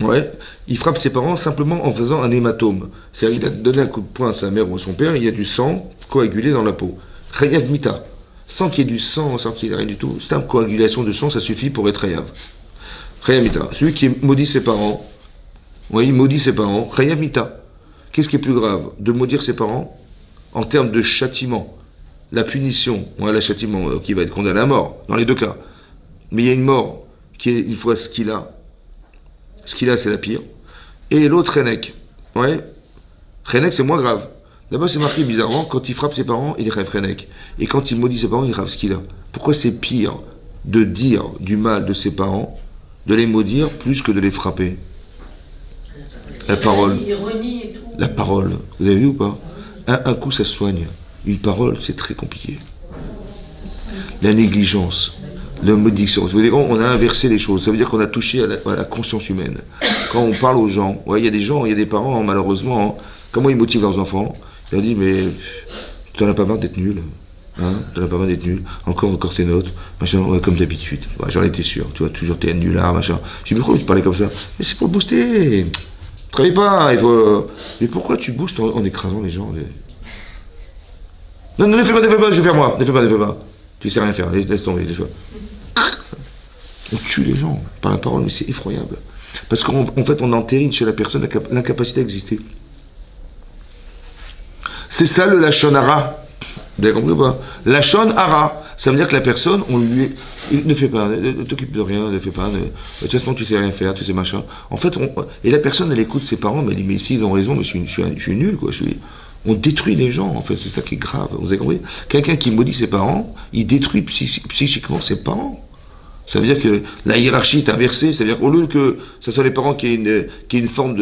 ouais, il frappe ses parents simplement en faisant un hématome. C'est-à-dire il a donné un coup de poing à sa mère ou à son père, il y a du sang coagulé dans la peau. Chayav mita. Sans qu'il y ait du sang, sans qu'il y ait rien du tout. C'est une coagulation de sang, ça suffit pour être chayav. Chayav mita. Celui qui maudit ses parents, oui, il maudit ses parents, chayav mita. Qu'est-ce qui est plus grave? De maudire ses parents en termes de châtiment. La punition, ouais, le châtiment qui va être condamné à mort, dans les deux cas. Mais il y a une mort qui est une fois ce qu'il a. Ce qu'il a, c'est la pire. Et l'autre, Renek. Ouais. Renek, c'est moins grave. Là-bas, c'est marqué bizarrement, quand il frappe ses parents, il rêve Renek. Et quand il maudit ses parents, il rêve ce qu'il a. Pourquoi c'est pire de dire du mal de ses parents, de les maudire, plus que de les frapper? La parole. La parole. Vous avez vu ou pas? Un coup, ça se soigne. Une parole, c'est très compliqué. La négligence, la malédiction. Vous voyez, on a inversé les choses. Ça veut dire qu'on a touché à la conscience humaine. Quand on parle aux gens, ouais, il y a des gens, il y a des parents, malheureusement, comment ils motivent leurs enfants? Ils leur disent, mais tu n'en as pas marre d'être nul. Hein, tu n'en as pas marre d'être nul. Encore ces notes. Machin, ouais, comme d'habitude. Ouais, j'en étais sûr. Tu vois, toujours t'es un nulard, machin. Je dis, mais pourquoi tu parlais comme ça? Mais c'est pour booster. Travaille pas, il faut. Mais pourquoi tu boostes en écrasant les gens? Non, ne fais pas, je vais faire moi. Ne fais pas. Tu sais rien faire, laisse tomber, des fois. On tue les gens par la parole, mais c'est effroyable. Parce qu'en fait, on entérine chez la personne l'incapacité à exister. C'est ça le Lachon Hara. Vous avez compris ou pas? Lachon Hara. Ça veut dire que la personne, on lui... Ne fais pas, ne t'occupe de rien, ne fais pas. De toute façon, tu sais rien faire, tu sais machin. En fait, et la personne, elle écoute ses parents, mais elle dit, mais si, ils ont raison, mais je suis nul, quoi. On détruit les gens, en fait, c'est ça qui est grave. Vous avez compris? Quelqu'un qui maudit ses parents, il détruit psychiquement ses parents. Ça veut dire que la hiérarchie est inversée, c'est-à-dire qu'au lieu que ce soit les parents qui aient une forme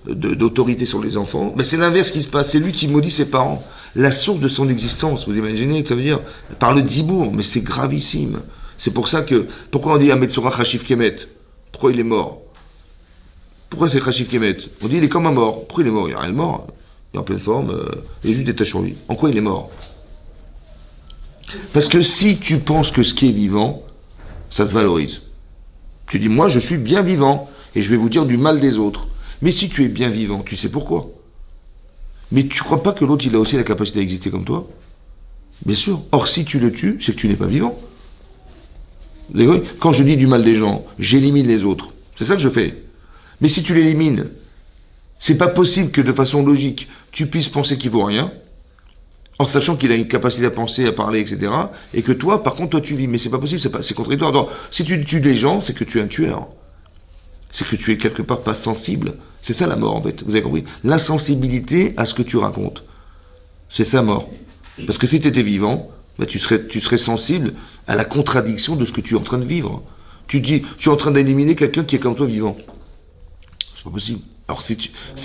d'autorité sur les enfants, mais c'est l'inverse qui se passe, c'est lui qui maudit ses parents. La source de son existence, vous imaginez, ça veut dire, par le Dzibour, mais c'est gravissime. C'est pour ça que, pourquoi on dit à Metzora Chashif Kemet? Pourquoi il est mort? Pourquoi c'est Chashif Kemet? On dit il est comme un mort. Pourquoi il est mort? Il n'y a rien de mort. Il est en pleine forme, il est juste des taches sur lui. En quoi il est mort? Parce que si tu penses que ce qui est vivant, ça te valorise. Tu dis, moi je suis bien vivant, et je vais vous dire du mal des autres. Mais si tu es bien vivant, tu sais pourquoi? Mais tu crois pas que l'autre il a aussi la capacité d'exister comme toi? Bien sûr. Or si tu le tues, c'est que tu n'es pas vivant. Quand je dis du mal des gens, j'élimine les autres. C'est ça que je fais. Mais si tu l'élimines, c'est pas possible que de façon logique, tu puisses penser qu'il vaut rien, en sachant qu'il a une capacité à penser, à parler, etc. Et que toi, par contre, toi tu vis. Mais c'est pas possible, c'est contradictoire. Donc, si tu tues des gens, c'est que tu es un tueur. C'est que tu es quelque part pas sensible. C'est ça la mort, en fait. Vous avez compris? L'insensibilité à ce que tu racontes. C'est ça, mort. Parce que si tu étais vivant, bah, tu serais sensible à la contradiction de ce que tu es en train de vivre. Tu dis, tu es en train d'éliminer quelqu'un qui est comme toi vivant. C'est pas possible. Alors si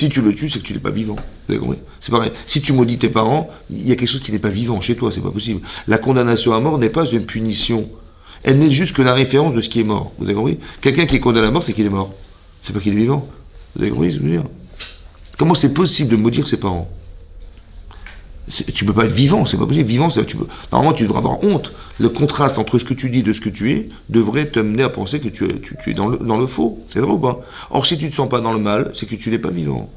tu le tues, c'est que tu n'es pas vivant. Vous avez compris? C'est pareil. Si tu maudis tes parents, il y a quelque chose qui n'est pas vivant chez toi, c'est pas possible. La condamnation à mort n'est pas une punition. Elle n'est juste que la référence de ce qui est mort. Vous avez compris? Quelqu'un qui est condamné à mort, c'est qu'il est mort. C'est pas qu'il est vivant. Vous avez compris ce que je veux dire? Comment c'est possible de maudire ses parents? Tu peux pas être vivant, c'est pas possible. Vivant, normalement, tu devrais avoir honte. Le contraste entre ce que tu dis et de ce que tu es devrait t'amener à penser que tu es dans le faux. C'est vrai ou pas? Or, si tu ne te sens pas dans le mal, c'est que tu n'es pas vivant.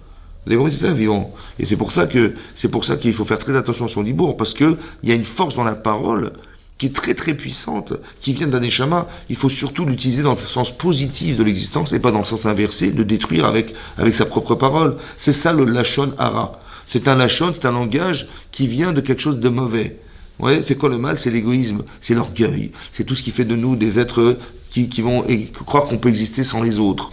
Vous avez compris, c'est ça, vivant. Et c'est pour ça qu'il faut faire très attention à son libour, parce qu'il y a une force dans la parole qui est très très puissante, qui vient d'un neshama. Il faut surtout l'utiliser dans le sens positif de l'existence et pas dans le sens inversé, de détruire avec sa propre parole. C'est ça le Lachon Hara. C'est un lachon, c'est un langage qui vient de quelque chose de mauvais. Ouais, c'est quoi le mal? C'est l'égoïsme, c'est l'orgueil, c'est tout ce qui fait de nous des êtres qui vont croire qu'on peut exister sans les autres,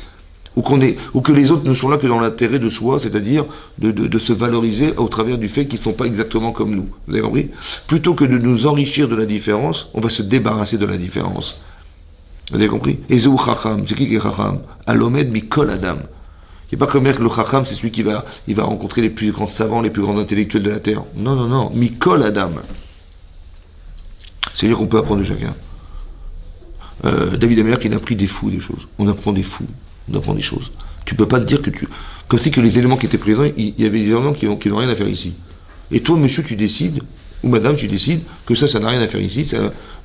ou que les autres ne sont là que dans l'intérêt de soi, c'est-à-dire de se valoriser au travers du fait qu'ils ne sont pas exactement comme nous. Vous avez compris? Plutôt que de nous enrichir de la différence, on va se débarrasser de la différence. Vous avez compris? Et Zéou Chacham, c'est qui est Chacham? Alomed Mikol Adam. Il n'est pas comme que le Chacham, c'est celui qui va rencontrer les plus grands savants, les plus grands intellectuels de la Terre. Non, non, non. Mikol Adam. C'est-à-dire qu'on peut apprendre de chacun. David Amer, il a appris des fous, des choses. On apprend des fous, on apprend des choses. Tu peux pas te dire que tu... Comme si que les éléments qui étaient présents, il y avait des éléments qui n'ont rien à faire ici. Et toi, monsieur, tu décides, ou madame, tu décides que ça n'a rien à faire ici.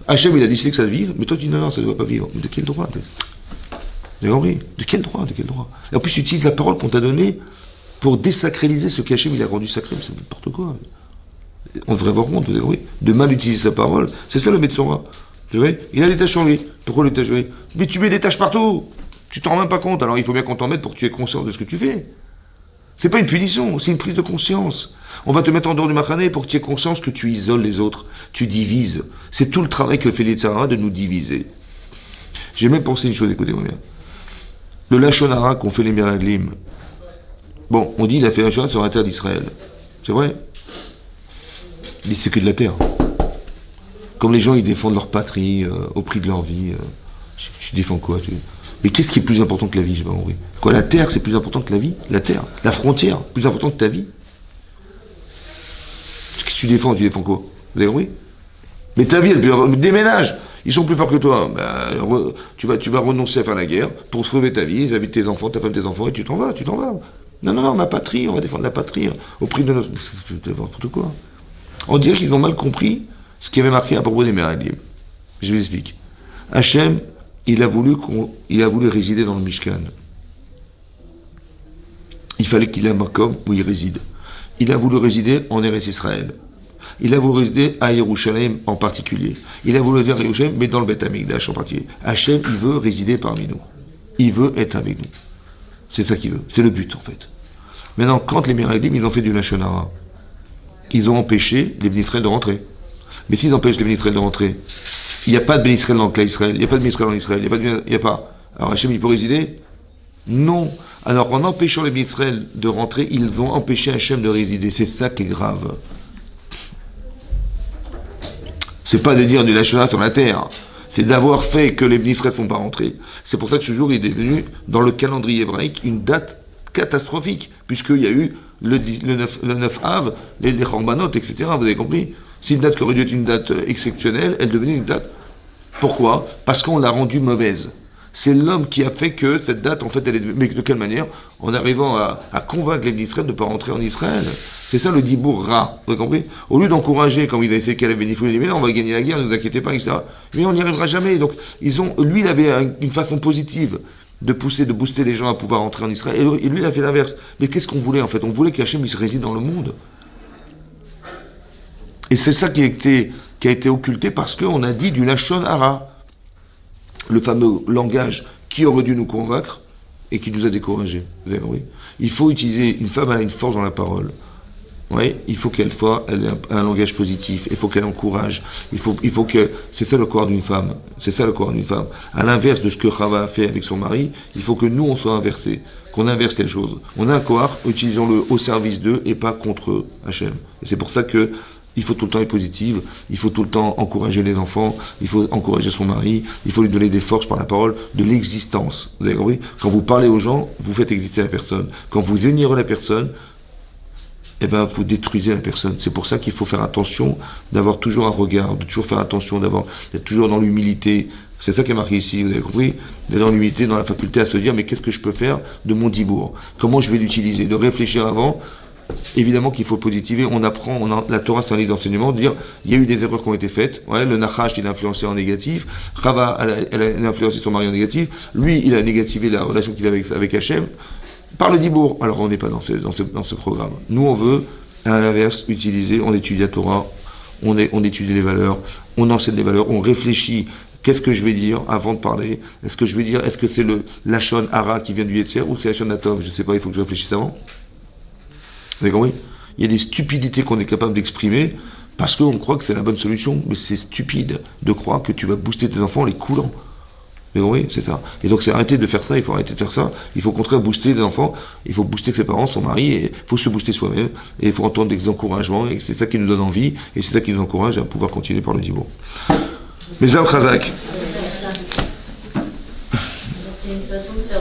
Hachem, il a décidé que ça vive, mais toi, tu dis non, non, ça ne doit pas vivre. Mais de quel droit? Vous avez compris? De quel droit? De quel droit? Et en plus, tu utilises la parole qu'on t'a donnée pour désacraliser ce qu'Hachem, il a rendu sacré. C'est n'importe quoi. On devrait voir honte, vous avez compris? De mal utiliser sa parole. C'est ça le Metzora. Tu vois? Il a des taches sur lui. Pourquoi les taches sur lui? Mais tu mets des taches partout. Tu t'en rends même pas compte. Alors il faut bien qu'on t'en mette pour que tu aies conscience de ce que tu fais. C'est pas une punition, c'est une prise de conscience. On va te mettre en dehors du machané pour que tu aies conscience que tu isoles les autres. Tu divises. C'est tout le travail que fait l'Yetzirah de nous diviser. J'ai même pensé une chose, écoutez-moi bien. Le Lachon Hara qu'ont fait les Miraglim. Bon, on dit il a fait un Lachon Hara sur la terre d'Israël. C'est vrai? Il dit c'est que de la terre. Comme les gens, ils défendent leur patrie au prix de leur vie. Tu défends quoi? Mais qu'est-ce qui est plus important que la vie? J'ai pas compris. Quoi, la terre, c'est plus important que la vie? La terre, la frontière, plus important que ta vie? Qu'est-ce que tu défends quoi? Vous avez compris? Mais ta vie, elle déménage. Ils sont plus forts que toi. Ben, tu vas renoncer à faire la guerre pour sauver ta vie, la vie de tes enfants, ta femme, tes enfants, et tu t'en vas. Non, non, non, ma patrie, on va défendre la patrie au prix de notre... C'est n'importe quoi. On dirait qu'ils ont mal compris ce qui avait marqué à propos des Meraglim. Je vous explique. Hachem, il a voulu résider dans le Mishkan. Il fallait qu'il ait un makom où il réside. Il a voulu résider en Eretz Israël. Il a voulu résider à Yerushalem en particulier. Il a voulu résider à Yerushalem, mais dans le Beth Amikdash en particulier. Hachem, il veut résider parmi nous. Il veut être avec nous. C'est ça qu'il veut. C'est le but, en fait. Maintenant, quand les Meraglim, ils ont fait du Lachon Hara, ils ont empêché les Bnei Israël de rentrer. Mais s'ils empêchent les Bnei Israël de rentrer, il n'y a pas de Bnei Israël dans le clan Israël, il n'y a pas de Bnei Israël en Israël, il n'y a pas. Alors Hachem, il peut résider? Non. Alors en empêchant les Bnei Israël de rentrer, ils ont empêché Hachem de résider. C'est ça qui est grave. C'est pas de dire du Lachon Hara sur la terre. C'est d'avoir fait que les Bnei Israël ne sont pas rentrés. C'est pour ça que ce jour, il est devenu, dans le calendrier hébraïque, une date catastrophique, puisqu'il y a eu le 9 Av, les Korbanot, etc. Vous avez compris? C'est une date qui aurait dû être une date exceptionnelle, elle devenait une date. Pourquoi? Parce qu'on l'a rendue mauvaise. C'est l'homme qui a fait que cette date, en fait, elle est devenue... Mais de quelle manière? En arrivant à convaincre les Israël de ne pas rentrer en Israël. C'est ça le dibour ra. Vous avez compris? Au lieu d'encourager, comme ils avaient essayé qu'elle avait bénéficié, ils disaient, mais non, on va gagner la guerre, ne vous inquiétez pas, etc. Mais on n'y arrivera jamais. Donc, lui, il avait une façon positive de booster les gens à pouvoir entrer en Israël. Et lui, il a fait l'inverse. Mais qu'est-ce qu'on voulait, en fait? On voulait qu'Hachem, il se réside dans le monde. Et c'est ça qui a été occulté parce qu'on a dit du Lachon Hara. Le fameux langage qui aurait dû nous convaincre et qui nous a découragés. Vous avez compris? Il faut utiliser, une femme, elle a une force dans la parole. Oui, il faut qu'elle ait un langage positif, il faut qu'elle encourage, il faut que... C'est ça le corps d'une femme. C'est ça le corps d'une femme. À l'inverse de ce que Chava a fait avec son mari, il faut que nous, on soit inversés, qu'on inverse telle chose. On a un corps, utilisons-le au service d'eux et pas contre Hachem. Et c'est pour ça que il faut tout le temps être positive, il faut tout le temps encourager les enfants, il faut encourager son mari, il faut lui donner des forces par la parole, de l'existence. Vous avez compris? Quand vous parlez aux gens, vous faites exister la personne. Quand vous ignorez la personne, eh ben, vous détruisez la personne. C'est pour ça qu'il faut faire attention d'avoir toujours un regard, de toujours faire attention, d'être toujours dans l'humilité. C'est ça qui est marqué ici, vous avez compris? D'être dans l'humilité, dans la faculté à se dire, mais qu'est-ce que je peux faire de mon dibour? Comment je vais l'utiliser? De réfléchir avant. Évidemment qu'il faut positiver, la Torah c'est un livre d'enseignement, de dire il y a eu des erreurs qui ont été faites, ouais, le Nachash il a influencé en négatif, Chava elle a influencé son mari en négatif, lui il a négativé la relation qu'il avait avec Hachem, par le dibour. Alors on n'est pas dans ce programme. Nous on veut, à l'inverse, utiliser, on étudie la Torah, on étudie les valeurs, on enseigne les valeurs, on réfléchit. Qu'est-ce que je vais dire avant de parler? Est-ce que c'est le Lachon Hara qui vient du Yetzer ou c'est Lachon Atov? Je ne sais pas, il faut que je réfléchisse avant. Vous avez compris? Il y a des stupidités qu'on est capable d'exprimer parce qu'on croit que c'est la bonne solution, mais c'est stupide de croire que tu vas booster tes enfants en les coulant. Vous avez compris? C'est ça. Et donc c'est arrêter de faire ça, il faut arrêter de faire ça. Il faut au contraire booster des enfants, il faut booster ses parents, son mari, et il faut se booster soi-même, et il faut entendre des encouragements, et c'est ça qui nous donne envie, et c'est ça qui nous encourage à pouvoir continuer par le dibour. Mais Chazak. C'est une façon de faire